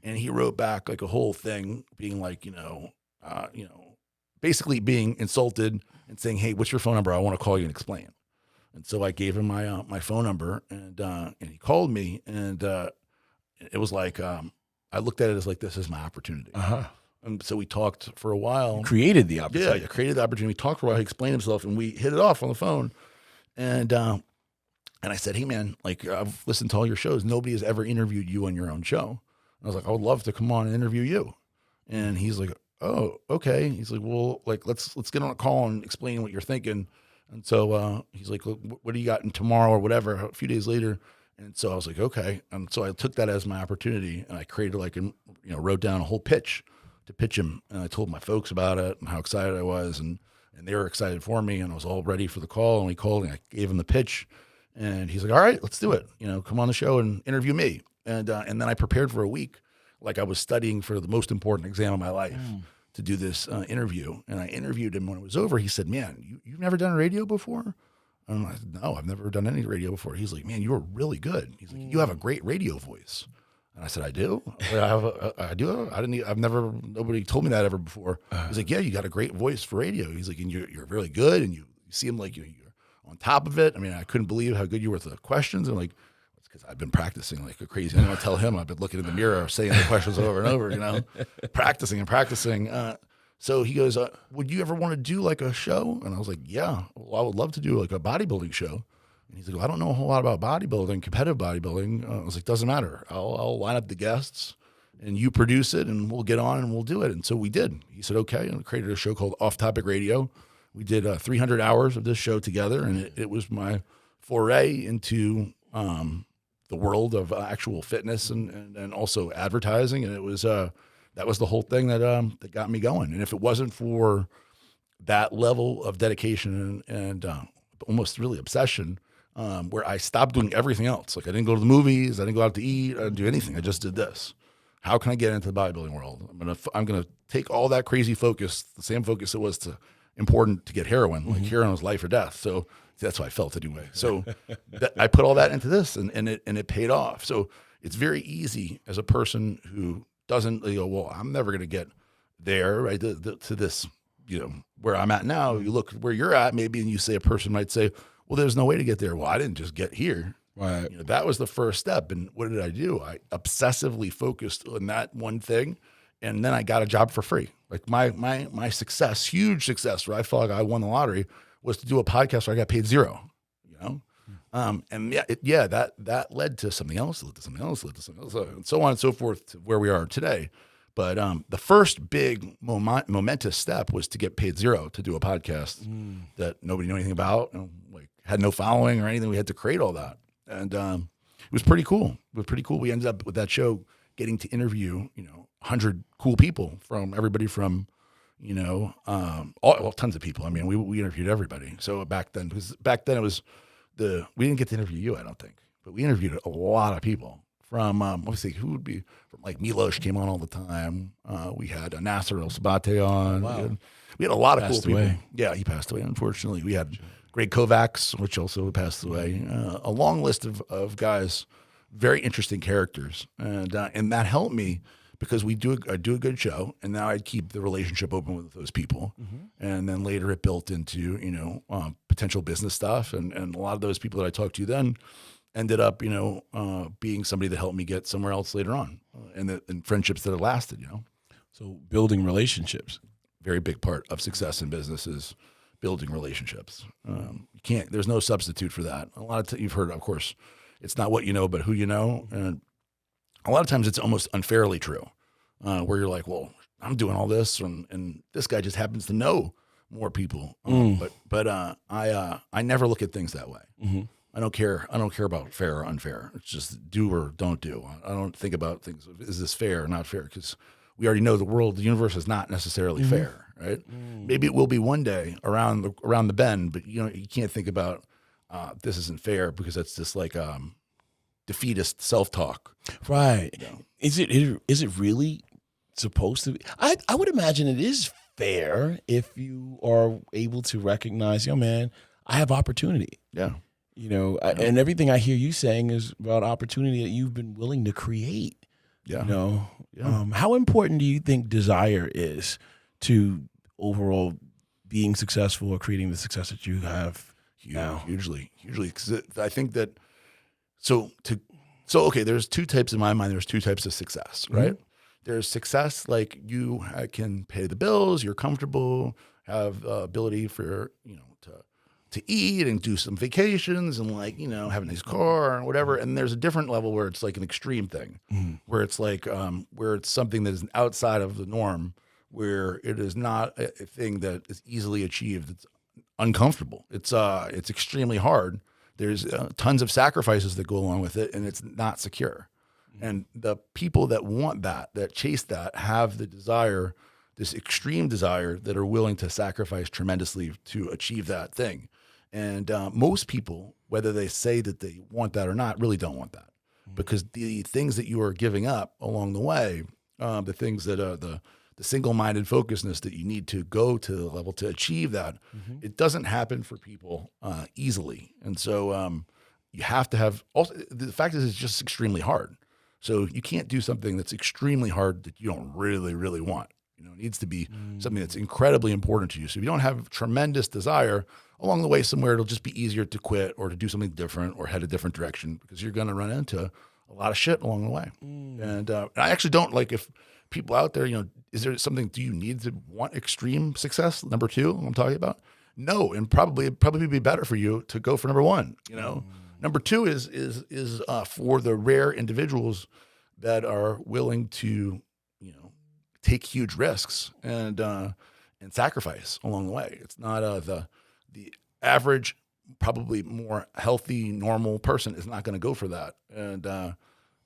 And he wrote back like a whole thing being like, basically being insulted and saying, hey, what's your phone number? I want to call you and explain. And so I gave him my phone number and he called me and it was like, I looked at it as like, this is my opportunity. And so we talked for a while. You created the opportunity. Yeah, I created the opportunity. We talked for a while. He explained himself and we hit it off on the phone. And I said, hey man, like I've listened to all your shows. Nobody has ever interviewed you on your own show. I was like, I would love to come on and interview you. And he's like, oh, okay. He's like, well, like let's get on a call and explain what you're thinking. And so he's like, look, what do you got in tomorrow or whatever? A few days later. And so I was like, okay. And so I took that as my opportunity and I created wrote down a whole pitch to pitch him. And I told my folks about it and how excited I was. And they were excited for me. And I was all ready for the call. And we called and I gave him the pitch. And he's like, all right, let's do it. Come on the show and interview me. And then I prepared for a week, like I was studying for the most important exam of my life to do this interview. And I interviewed him. When it was over, he said, man, you've never done radio before? And I said, no, I've never done any radio before. He's like, man, you were really good. He's like, you have a great radio voice. And I said, I do? I do? Nobody told me that ever before. He's like, yeah, you got a great voice for radio. He's like, and you're really good. And you seem like you're on top of it. I mean, I couldn't believe how good you were with the questions. And I'm like, because I've been practicing like a crazy. I don't want to tell him I've been looking in the mirror, saying the questions over and over, practicing and practicing. So he goes, would you ever want to do like a show? And I was like, yeah, well, I would love to do like a bodybuilding show. And he's like, well, I don't know a whole lot about bodybuilding, competitive bodybuilding. I was like, doesn't matter. I'll line up the guests and you produce it and we'll get on and we'll do it. And so we did. He said, okay. And we created a show called Off Topic Radio. We did 300 hours of this show together. And it was my foray into the world of actual fitness and also advertising. And it was, that was the whole thing that got me going. And if it wasn't for that level of dedication and almost really obsession, where I stopped doing everything else. Like I didn't go to the movies, I didn't go out to eat, I didn't do anything. I just did this. How can I get into the bodybuilding world? I'm gonna take all that crazy focus, the same focus it was important to get heroin. Like heroin was life or death. So that's how I felt anyway. So I put all that into this and it paid off. So it's very easy as a person who doesn't go, well, I'm never going to get there, right? To this, where I'm at now. You look where you're at maybe, and you say, a person might say, well, there's no way to get there. Well, I didn't just get here. Right. That was the first step. And what did I do? I obsessively focused on that one thing. And then I got a job for free. Like my success, huge success, where I felt like I won the lottery, was to do a podcast where I got paid $0, and that led to something else, led to something else, and so on and so forth to where we are today. But the first big momentous step was to get paid $0 to do a podcast that nobody knew anything about, and like had no following or anything. We had to create all that, and it was pretty cool. We ended up with that show getting to interview 100 cool people from everybody from tons of people. I mean, we interviewed everybody. So back then it was we didn't get to interview you, I don't think, but we interviewed a lot of people from, obviously who would be from, like Milos came on all the time. We had Nasser El Sabate on. Wow. We had a lot of cool people. Away. Yeah, he passed away, unfortunately. We had Greg Kovacs, which also passed away. A long list of guys, very interesting characters. And that helped me, because I do a good show, and now I'd keep the relationship open with those people. And then later it built into, potential business stuff. And a lot of those people that I talked to then ended up, being somebody that helped me get somewhere else later on, and friendships that have lasted, So building relationships. Very big part of success in business is building relationships. There's no substitute for that. A lot of you've heard, of course, it's not what you know, but who you know. And a lot of times it's almost unfairly true, where you're like, well, I'm doing all this, and this guy just happens to know more people. But I never look at things that way. I don't care about fair or unfair. It's just do or don't do. I don't think about things. Is this fair or not fair? Because we already know the universe is not necessarily fair, right? Maybe it will be one day around the bend, but you can't think about this isn't fair, because that's just like defeatist self-talk. Right. Is it really supposed to be? I would imagine it is fair if you are able to recognize, yo, man, I have opportunity. Yeah. And everything I hear you saying is about opportunity that you've been willing to create. Yeah. How important do you think desire is to overall being successful or creating the success that you have now? Hugely. Because I think that, okay, there's two types in my mind. There's two types of success, right? There's success like you can pay the bills, you're comfortable, have ability for, to eat and do some vacations and have a nice car or whatever. And there's a different level where it's like an extreme thing, where it's like where it's something that is outside of the norm, where it is not a thing that is easily achieved. It's uncomfortable. It's extremely hard. There's tons of sacrifices that go along with it, and it's not secure. And the people that want that chase that, have the desire, this extreme desire, that are willing to sacrifice tremendously to achieve that thing. And most people, whether they say that they want that or not, really don't want that, because the things that you are giving up along the way, the things that are the single-minded focusedness that you need to go to the level to achieve that, it doesn't happen for people easily. And so you have to have, also, the fact is it's just extremely hard. So you can't do something that's extremely hard that you don't really, really want. It needs to be something that's incredibly important to you. So if you don't have tremendous desire, along the way somewhere, it'll just be easier to quit or to do something different or head a different direction, because you're going to run into a lot of shit along the way. And I actually don't like, if people out there, is there something, do you need to want extreme success? Number two, I'm talking about? No, and it'd probably be better for you to go for number one. Number two is for the rare individuals that are willing to, take huge risks and sacrifice along the way. It's not the average, probably more healthy, normal person is not going to go for that, and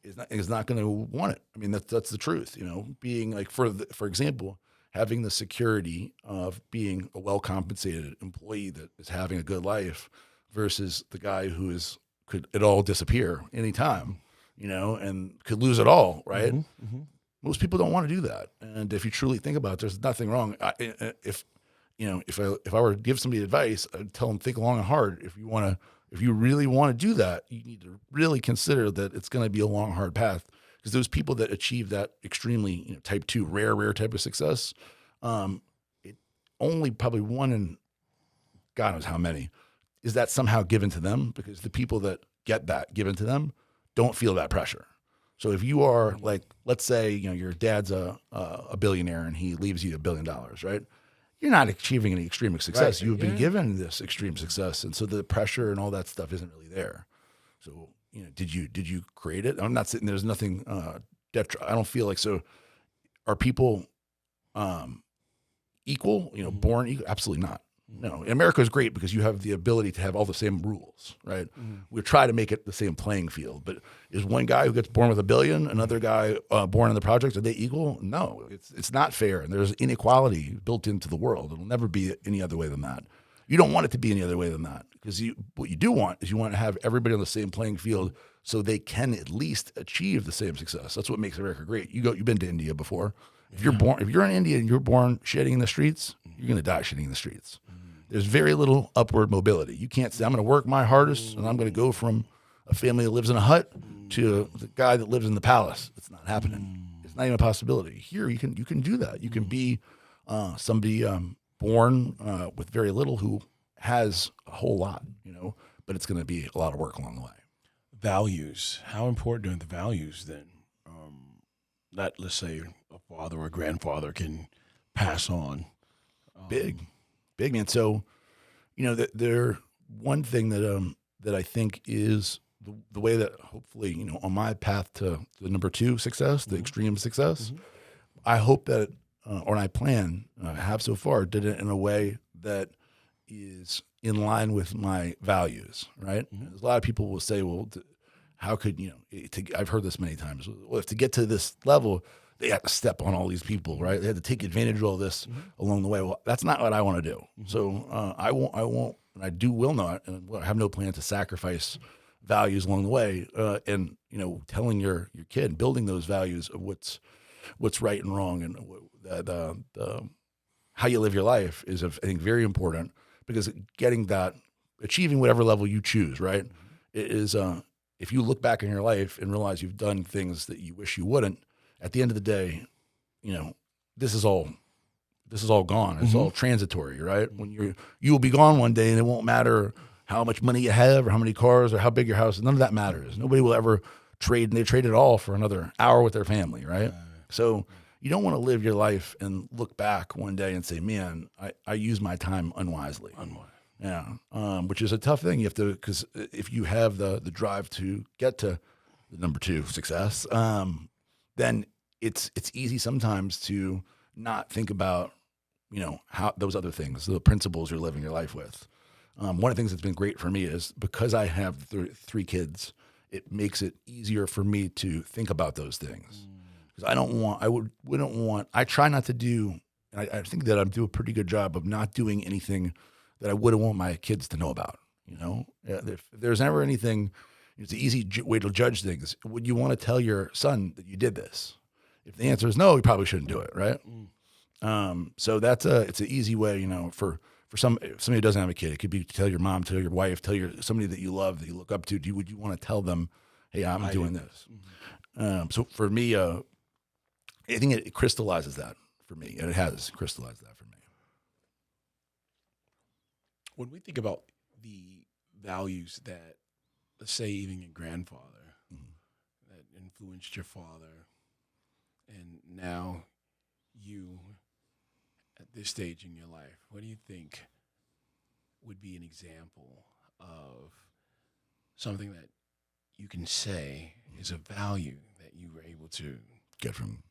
is not going to want it. I mean, that's the truth. Being like, for example, having the security of being a well-compensated employee that is having a good life, versus the guy who could it all disappear anytime, and could lose it all, right? Most people don't want to do that. And if you truly think about it, there's nothing wrong. If I were to give somebody advice, I'd tell them, think long and hard. If you really want to do that, you need to really consider that it's going to be a long, hard path. Because those people that achieve that extremely, type 2, rare type of success, it only probably one in God knows how many is that somehow given to them, because the people that get that given to them don't feel that pressure. So if you are like, let's say, your dad's a billionaire and he leaves you $1 billion, right? You're not achieving any extreme success. Right. You've been given this extreme success. And so the pressure and all that stuff isn't really there. So, did you create it? I'm not sitting, there's nothing, I don't feel like, so are people equal, born equal? Absolutely not. No, America is great because you have the ability to have all the same rules, right? We try to make it the same playing field. But is one guy who gets born with $1 billion, another guy born in the projects, are they equal? No, it's not fair. And there's inequality built into the world. It'll never be any other way than that. You don't want it to be any other way than that, because what you do want is you want to have everybody on the same playing field so they can at least achieve the same success. That's what makes America great. You've been to India before. If you're in India and you're born shitting in the streets, you're going to die shitting in the streets. There's very little upward mobility. You can't say, I'm going to work my hardest and I'm going to go from a family that lives in a hut to the guy that lives in the palace. It's not happening. It's not even a possibility. Here, you can do that. You can be somebody born with very little who has a whole lot, but it's going to be a lot of work along the way. Values. How important are the values then? That, let's say, a father or a grandfather can pass on. Big, man. So, there one thing that I think is the way that hopefully, on my path to the number 2 success, the extreme success, I hope that, or I plan, have so far, did it in a way that is in line with my values, right? A lot of people will say, well, how could, I've heard this many times. Well, if to get to this level, they have to step on all these people, right? They had to take advantage of all this along the way. Well, that's not what I want to do. So I won't, and I will not, and I have no plan to sacrifice values along the way. And telling your kid, building those values of what's right and wrong, and how you live your life is, I think, very important, because achieving whatever level you choose, right, it is, if you look back in your life and realize you've done things that you wish you wouldn't, at the end of the day, this is all gone. It's all transitory, right? When you will be gone one day, and it won't matter how much money you have or how many cars or how big your house is. None of that matters. Nobody will ever trade, and they trade it all for another hour with their family, right? So you don't want to live your life and look back one day and say, man, I used my time unwisely. Yeah. Which is a tough thing. You have to, because if you have the drive to get to the number 2, success, then it's easy sometimes to not think about, how those other things, the principles you're living your life with. One of the things that's been great for me is, because I have 3 kids, it makes it easier for me to think about those things. Because I try not to do, and I think that I do a pretty good job of not doing anything that I wouldn't want my kids to know about. If there's never anything, it's an easy way to judge things. Would you want to tell your son that you did this? If the answer is no, you probably shouldn't do it, right? So it's an easy way, for somebody who doesn't have a kid. It could be to tell your mom, tell your wife, somebody that you love, that you look up to. Would you want to tell them, hey, I'm doing this? So for me, I think it crystallizes that for me, and it has crystallized that for me. When we think about the values that, let's say, even your grandfather that influenced your father, and now you at this stage in your life, what do you think would be an example of something that you can say is a value that you were able to Get from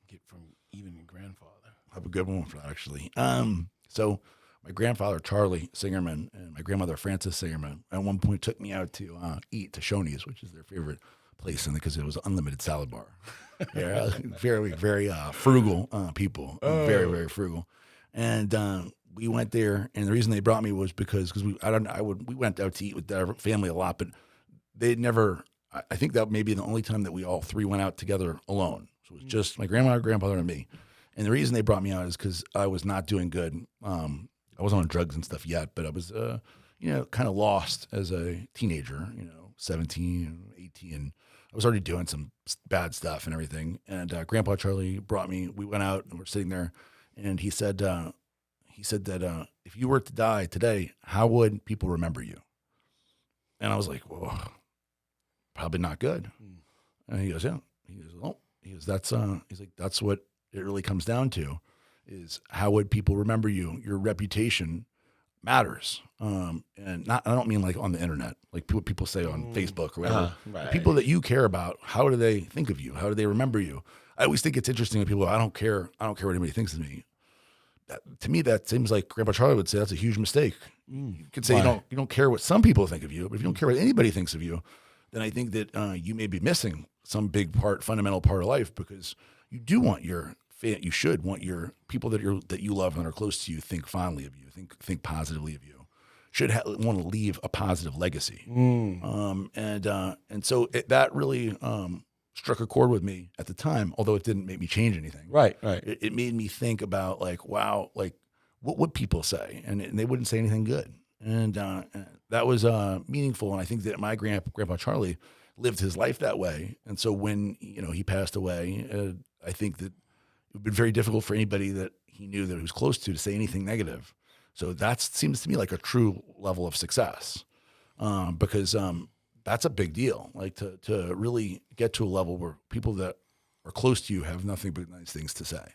even your grandfather? I have a good one for that, actually. So my grandfather, Charlie Singerman, and my grandmother, Frances Singerman, at one point took me out to eat to Shoney's, which is their favorite place, and because it was an unlimited salad bar. Yeah, very, very frugal people, very, very frugal. And we went there, and the reason they brought me was because we went out to eat with their family a lot, but they'd never. I think that may be the only time that we all 3 went out together alone. So it was just my grandma, grandfather, and me. And the reason they brought me out is because I was not doing good. I wasn't on drugs and stuff yet, but I was, kind of lost as a teenager, 17, 18. I was already doing some bad stuff and everything. And Grandpa Charlie brought me. We went out and we're sitting there, and he said that if you were to die today, how would people remember you? And I was like, whoa, probably not good. And he goes, yeah. That's what it really comes down to, is how would people remember you? Your reputation matters. And I don't mean like on the internet, like what people say on Facebook or whatever. Right. The people that you care about, how do they think of you? How do they remember you? I always think it's interesting when people, I don't care what anybody thinks of me. To me, that seems like Grandpa Charlie would say that's a huge mistake. You could say you don't care what some people think of you, but if you don't care what anybody thinks of you, then I think that you may be missing some big fundamental part of life, because you do want you should want your people that you love and are close to you think fondly of you, think positively of you, should want to leave a positive legacy. And so that really struck a chord with me at the time, although it didn't make me change anything. Right. It made me think about like, wow, like what would people say? And they wouldn't say anything good. And that was meaningful. And I think that my grandpa Charlie lived his life that way. And so when he passed away, I think that it would be very difficult for anybody that he knew that he was close to say anything negative. So that seems to me like a true level of success, because that's a big deal. Like to really get to a level where people that are close to you have nothing but nice things to say,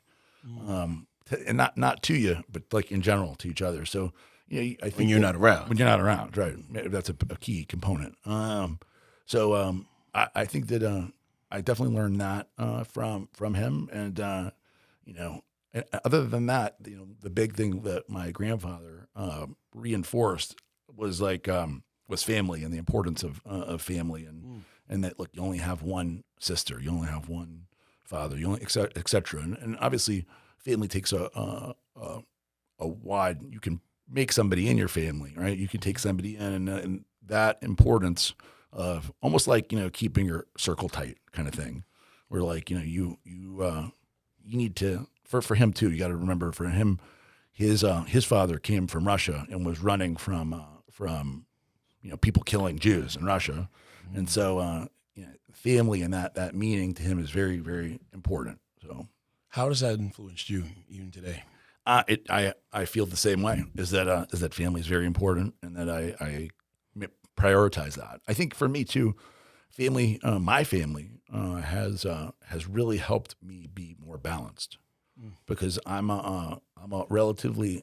and not to you, but like in general to each other. So I think when you're not around, right? That's a key component. So I think that I definitely learned that from him, and other than that, the big thing that my grandfather reinforced was was family, and the importance of family, and that look, you only have one sister, you only have one father, you only et cetera. And obviously, family takes a wide. You can make somebody in your family, right? You can take somebody in, and that importance of almost like keeping your circle tight kind of thing, where you need to for him too. You got to remember, for him, his father came from Russia and was running from people killing Jews in Russia, and so family and that meaning to him is very, very important. So How does that influence you even today? I feel the same way. Is that family is very important, and that I prioritize that. I think for me too, family, my family has really helped me be more balanced, because I'm a relatively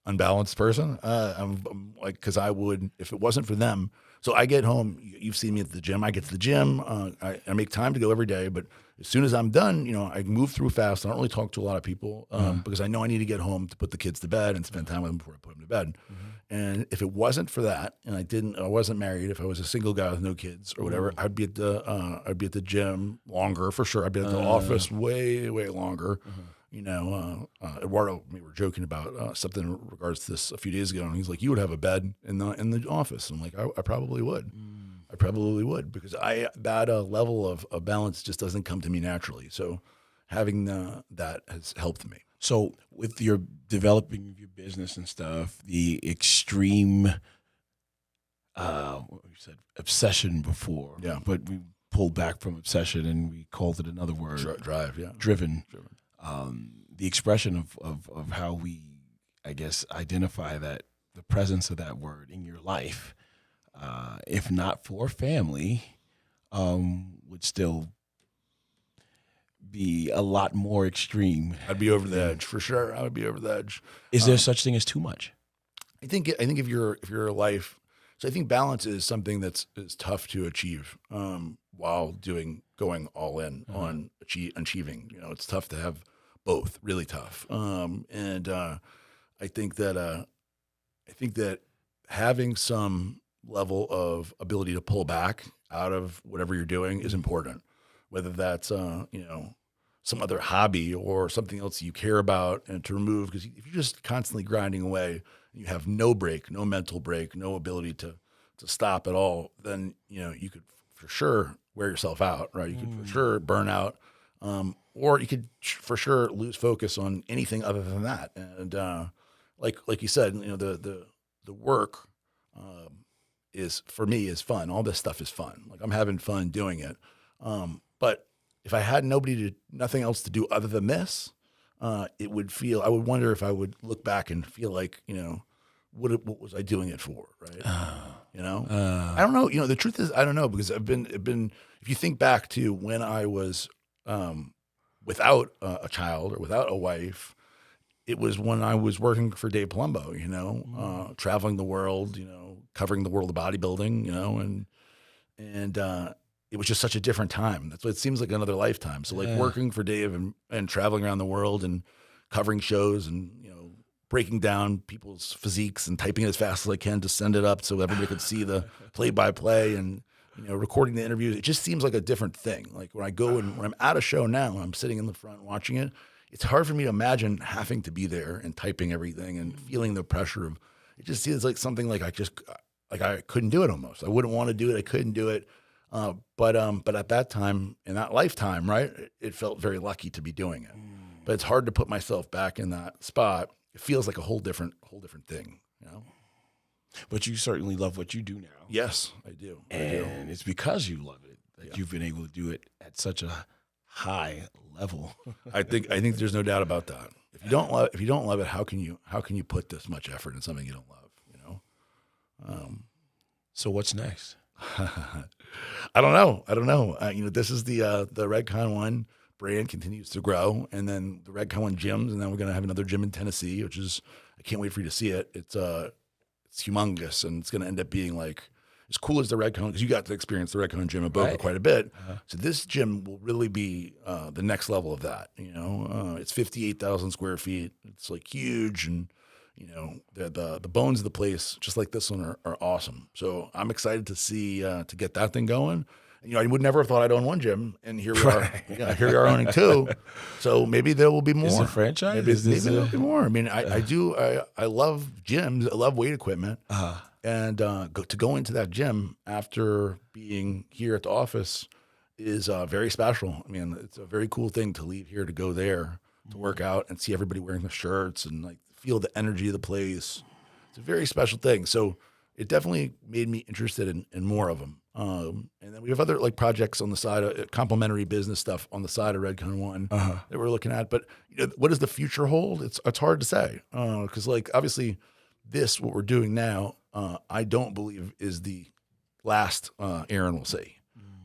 unbalanced person. I'm like, because I would, if it wasn't for them. So I get home. You've seen me at the gym. I get to the gym. I make time to go every day, but as soon as I'm done, I move through fast. I don't really talk to a lot of people because I know I need to get home to put the kids to bed and spend time with them before I put them to bed. And if it wasn't for that, and I wasn't married, if I was a single guy with no kids or whatever, I'd be at the gym longer for sure. I'd be at the office way longer. Eduardo, we were joking about something in regards to this a few days ago, and he's like, "You would have a bed in the office." I'm like, I probably would. I probably would, because that level of balance just doesn't come to me naturally. So having that has helped me. So with your developing of your business and stuff, the extreme, what you said, obsession before, Yeah. but we pulled back from obsession and we called it another word, Drive, yeah. driven. The expression of how we, I guess, identify that, the presence of that word in your life, if not for family, would still be a lot more extreme. I'd be over the edge for sure. I would be over the edge. Is there such thing as too much? I think if your life, so I think balance is something is tough to achieve while going all in on achieving. It's tough to have both, really tough. And I think that having some level of ability to pull back out of whatever you're doing is important, whether that's some other hobby or something else you care about, and to remove, because if you're just constantly grinding away, you have no break, no mental break, no ability to stop at all, then you could for sure wear yourself out, right? You could for sure burn out, or you could for sure lose focus on anything other than that. And like you said, the work is, for me, is fun. All this stuff is fun. Like, I'm having fun doing it. But if I had nothing else to do other than this, I would wonder if I would look back and feel like, what was I doing it for? Right. I don't know. The truth is, I don't know, because I've been, if you think back to when I was, without a child or without a wife, it was when I was working for Dave Palumbo, traveling the world, covering the world of bodybuilding, and it was just such a different time. That's what it seems like, another lifetime. So working for Dave and traveling around the world and covering shows and, breaking down people's physiques and typing it as fast as I can to send it up so everybody could see the play-by-play, and, recording the interviews. It just seems like a different thing. Like, when I go and when I'm at a show now and I'm sitting in the front watching it, it's hard for me to imagine having to be there and typing everything and feeling the pressure of, it just seems like something like I couldn't do it almost. I wouldn't want to do it. I couldn't do it. But at that time, in that lifetime, right, it felt very lucky to be doing it. But it's hard to put myself back in that spot. It feels like a whole different thing, But you certainly love what you do now. Yes, I do. And it's because you love it that you've been able to do it at such a high level. I think there's no doubt about that. If you don't love it, how can you put this much effort in something you don't love? So what's next? I don't know. This is the REDCon1 brand continues to grow, and then the REDCon1 gyms, and then we're going to have another gym in Tennessee, which is, I can't wait for you to see it. It's humongous, and it's going to end up being like as cool as the REDCon, because you got to experience the REDCon gym at Boca quite a bit. So this gym will really be the next level of that. It's 58,000 square feet. It's like huge, and the bones of the place, just like this one, are awesome. So I'm excited to see to get that thing going. I would never have thought I'd own one gym, and here we are. Yeah, here we are owning two. So maybe there will be more. Is it a franchise? Maybe there will be more. I mean, I love gyms. I love weight equipment. And to go into that gym after being here at the office is very special. I mean, it's a very cool thing to leave here to go there to work out and see everybody wearing the shirts and like feel the energy of the place. It's a very special thing. So it definitely made me interested in more of them. And then we have other like projects on the side, complementary business stuff on the side of Redcon1 that we're looking at. But what does the future hold? It's hard to say because like obviously what we're doing now, I don't believe is the last Aaron will see.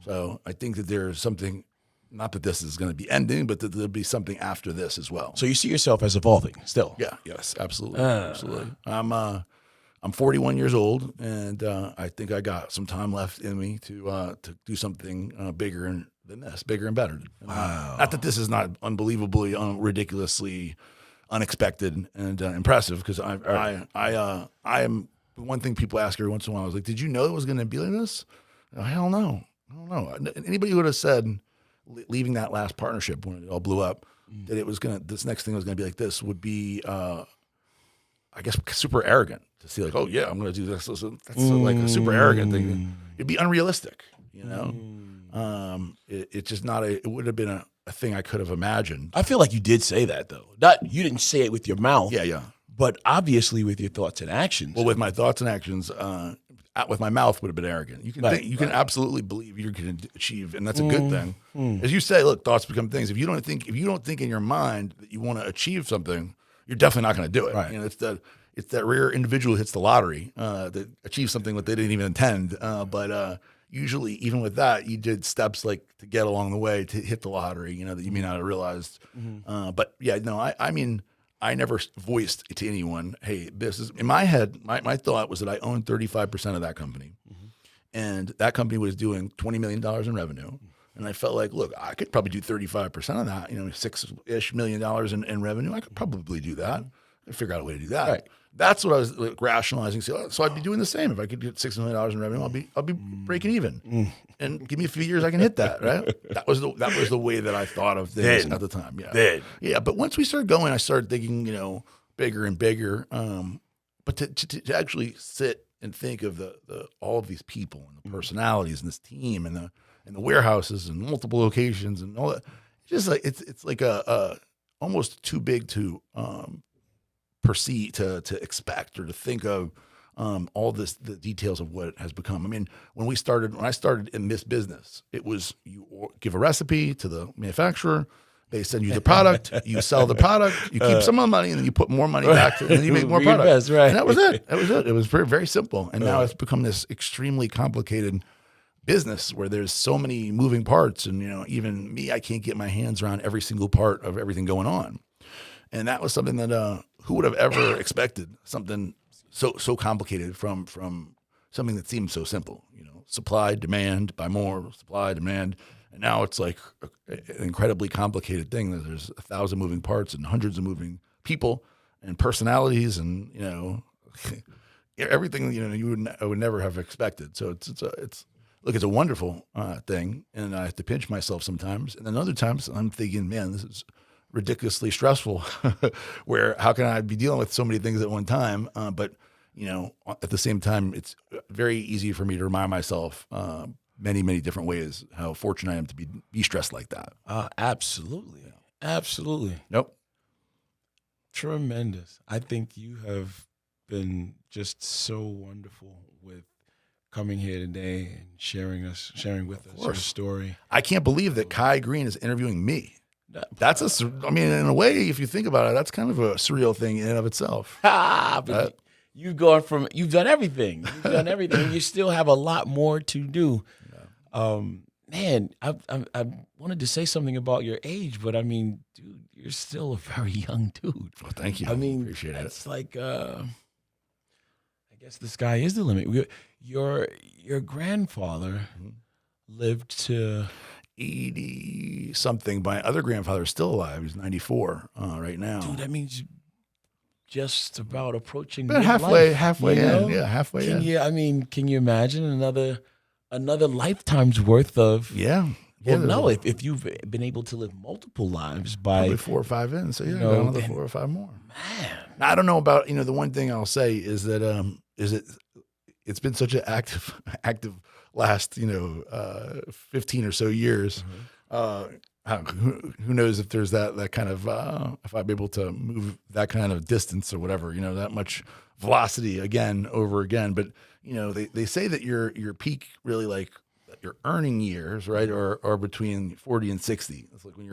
So I think that there's something, not that this is going to be ending, but that there'll be something after this as well. So you see yourself as evolving still? Yeah, yes, absolutely, absolutely. I'm 41 years old, and I think I got some time left in me to do something bigger than this, bigger and better. Wow. Not that this is not unbelievably, ridiculously unexpected and impressive, because I am. One thing people ask every once in a while is like, "Did you know it was going to be like this?" Hell no, I don't know. Anybody who would have said leaving that last partnership when it all blew up that it was this next thing was gonna be like this would be, I guess, super arrogant to see like, oh yeah, I'm gonna do this. That's like a super arrogant thing. It'd be unrealistic, you know. It's just not it would have been a thing I could have imagined. I feel like you did say that though. You didn't say it with your mouth. Yeah. But obviously with your thoughts and actions. Well, with my thoughts and actions, with my mouth would have been arrogant. You can can absolutely believe you're going to achieve, and that's a good thing. As you say, look, thoughts become things. If you don't think in your mind that you want to achieve something, you're definitely not going to do it. Right. You know, it's that rare individual who hits the lottery that achieves something that they didn't even intend. But usually, even with that, you did steps like to get along the way to hit the lottery. You know that you may not have realized. But yeah, no, I mean. I never voiced to anyone, hey, this is, in my head, my thought was that I owned 35% of that company. And that company was doing $20 million in revenue. And I felt like, look, I could probably do 35% of that, $6-ish million in revenue. I could probably do that. I'd figure out a way to do that. Right. That's what I was like, rationalizing. So I'd be doing the same. If I could get $6 million in revenue, I'll be breaking even. And give me a few years, I can hit that. Right? That was the way that I thought of things at the time. Yeah. Yeah. But once we started going, I started thinking, bigger and bigger. But to actually sit and think of the all of these people and the personalities and this team and the warehouses and multiple locations and all that, just like it's like a almost too big to perceive, to expect or to think of all the details of what it has become. I mean, when I started in this business, it was you give a recipe to the manufacturer, they send you the product, you sell the product, you keep some of the money, and then you put more money back, and then you make more product. Invest, right. And that was it. It was very, very simple. And now it's become this extremely complicated business where there's so many moving parts, and even me, I can't get my hands around every single part of everything going on. And that was something that who would have ever expected something so complicated from something that seemed so simple, supply, demand, buy more, supply, demand. And now it's like an incredibly complicated thing that there's 1,000 moving parts and hundreds of moving people and personalities and, everything, I would never have expected. So it's a wonderful thing. And I have to pinch myself sometimes. And then other times I'm thinking, man, this is ridiculously stressful where how can I be dealing with so many things at one time? But at the same time, it's very easy for me to remind myself many, many different ways how fortunate I am to be stressed like that. Absolutely. Absolutely. Nope. Tremendous. I think you have been just so wonderful with coming here today and sharing with us your story. I can't believe that Kai Greene is interviewing me. That's in a way, if you think about it, that's kind of a surreal thing in and of itself. But you've done everything. You've done everything. You still have a lot more to do. Yeah. Man, I wanted to say something about your age, but I mean, dude, you're still a very young dude. Well, thank you. I mean, appreciate it. It's like, I guess the sky is the limit. Your grandfather lived to 80 something. My other grandfather is still alive. He's 94 right now. Dude, that means just about approaching halfway in. Yeah, halfway in. Can you imagine another lifetime's worth of? Yeah. Well, no. If you've been able to live multiple lives by probably 4 or 5 in, so yeah, got another 4 or 5 more. Man, now, I don't know about the one thing I'll say is that it's been such an active last 15 or so years. who knows if there's that kind of if I'm able to move that kind of distance or whatever, that much velocity again over again. But they say that your peak really like your earning years, right, are between 40 and 60. It's like when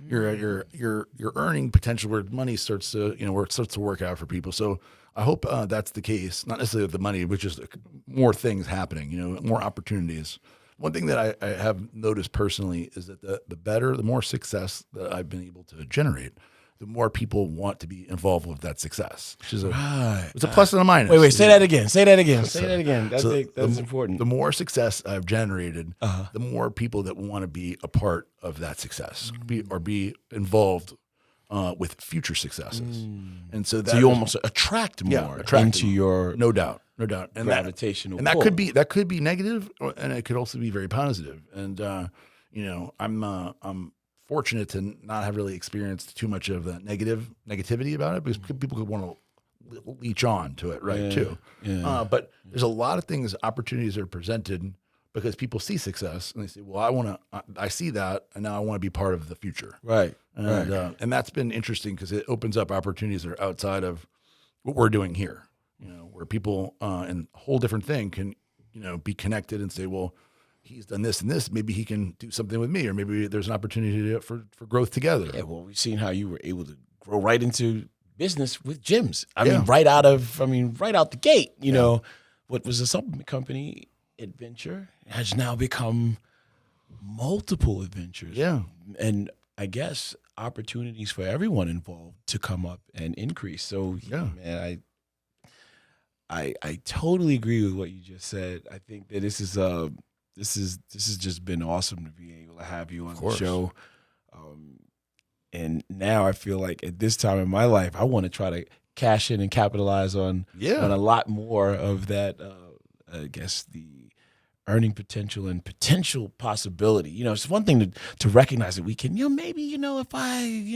you're at your earning potential where money starts to where it starts to work out for people. So I hope that's the case. Not necessarily with the money, but just more things happening. More opportunities. One thing that I have noticed personally is that the more success that I've been able to generate, the more people want to be involved with that success. Which is it's a plus and a minus. Wait, say that again. Say that again. Say that again. That's important. The more success I've generated, the more people that want to be a part of that success or be involved with future successes. And so you almost attract more into your no doubt. And gravitational and pull. that could be negative, and it could also be very positive. And I'm fortunate to not have really experienced too much of that negativity about it, because people could want to leech on to it, right? Too. Yeah. But there's a lot of opportunities that are presented because people see success and they say, "Well, I see that, and now I want to be part of the future." Right. And that's been interesting because it opens up opportunities that are outside of what we're doing here. Where people and a whole different thing can, be connected and say, well, he's done this and this. Maybe he can do something with me, or maybe there's an opportunity for growth together. Yeah, well, we've seen how you were able to grow right into business with gyms. I mean, right out the gate. What was a supplement company adventure has now become multiple adventures. Yeah, and I guess opportunities for everyone involved to come up and increase. So man, I totally agree with what you just said. I think that this has just been awesome to be able to have you on the show. And now I feel like at this time in my life, I want to try to cash in and capitalize on a lot more of that. I guess the earning potential and potential possibility. It's one thing to recognize that we can, maybe, if I,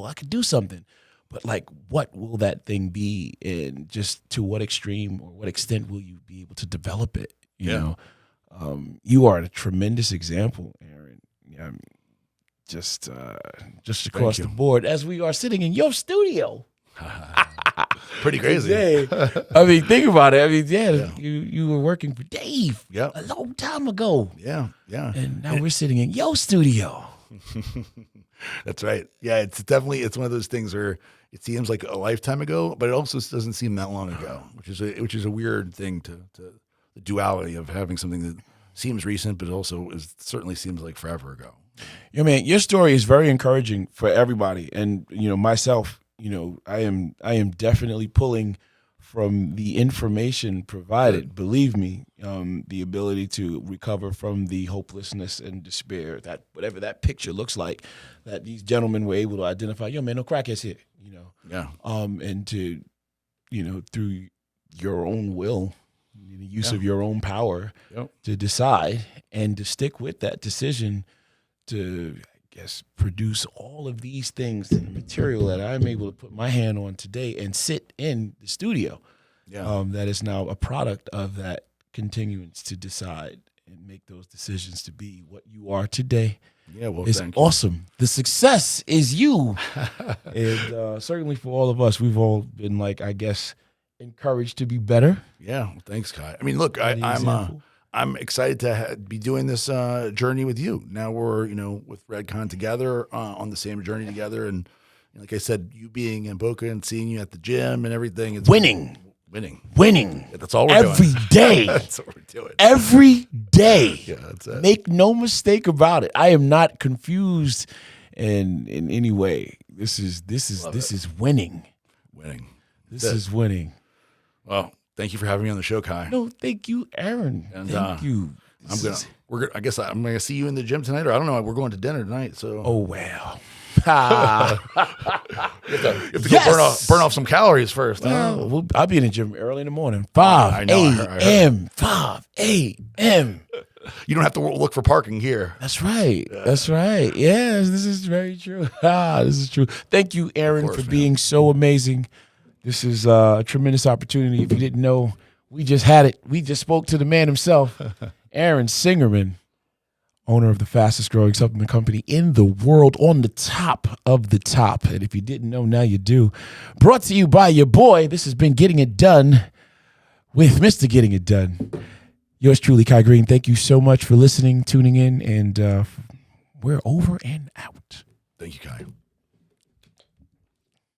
I could do something. But like, what will that thing be, and just to what extreme or what extent will you be able to develop it? You are a tremendous example, Aaron. Just across the board, as we are sitting in your studio. Pretty crazy. I mean, think about it. I mean, you were working for Dave a long time ago. Yeah. And now we're sitting in your studio. That's right. Yeah, it's one of those things where it seems like a lifetime ago, but it also doesn't seem that long ago, which is a weird thing to the duality of having something that seems recent, but also certainly seems like forever ago. Yeah, man, your story is very encouraging for everybody, and myself. I am definitely pulling from the information provided. Believe me, the ability to recover from the hopelessness and despair, that whatever that picture looks like, that these gentlemen were able to identify. Yo, man, no crackheads here. And to, through your own will, the use of your own power, to decide and to stick with that decision to, produce all of these things and material that I'm able to put my hand on today and sit in the studio. That is now a product of that continuance to decide and make those decisions to be what you are today. Yeah, well, it's awesome. The success is you. And certainly for all of us, we've all been encouraged to be better. Yeah, well, thanks, Kai. I mean, look, I'm excited to be doing this journey with you. Now we're, with Redcon together, on the same journey together. And like I said, you being in Boca and seeing you at the gym and everything. It's winning. Yeah, that's all we're doing. Every day. That's what we're doing. Every day. Yeah, that's it. Make no mistake about it. I am not confused in any way. This is winning. This is winning. Well, thank you for having me on the show, Kai. No, thank you, Aaron. And, thank you. I guess I'm gonna see you in the gym tonight, or I don't know. We're going to dinner tonight, so. Oh well. You have to go burn off some calories first. I'll be in the gym early in the morning. 5 a.m. 5 a.m. You don't have to look for parking here. That's right. That's right. Yes, this is very true. This is true. Thank you, Aaron, for being so amazing. This is a tremendous opportunity. If you didn't know, we just had it. We just spoke to the man himself, Aaron Singerman, owner of the fastest growing supplement company in the world, on the top of the top. And if you didn't know, now you do. Brought to you by your boy. This has been Getting It Done with Mr. Getting It Done. Yours truly, Kai Greene. Thank you so much for listening, tuning in, and we're over and out. Thank you, Kai.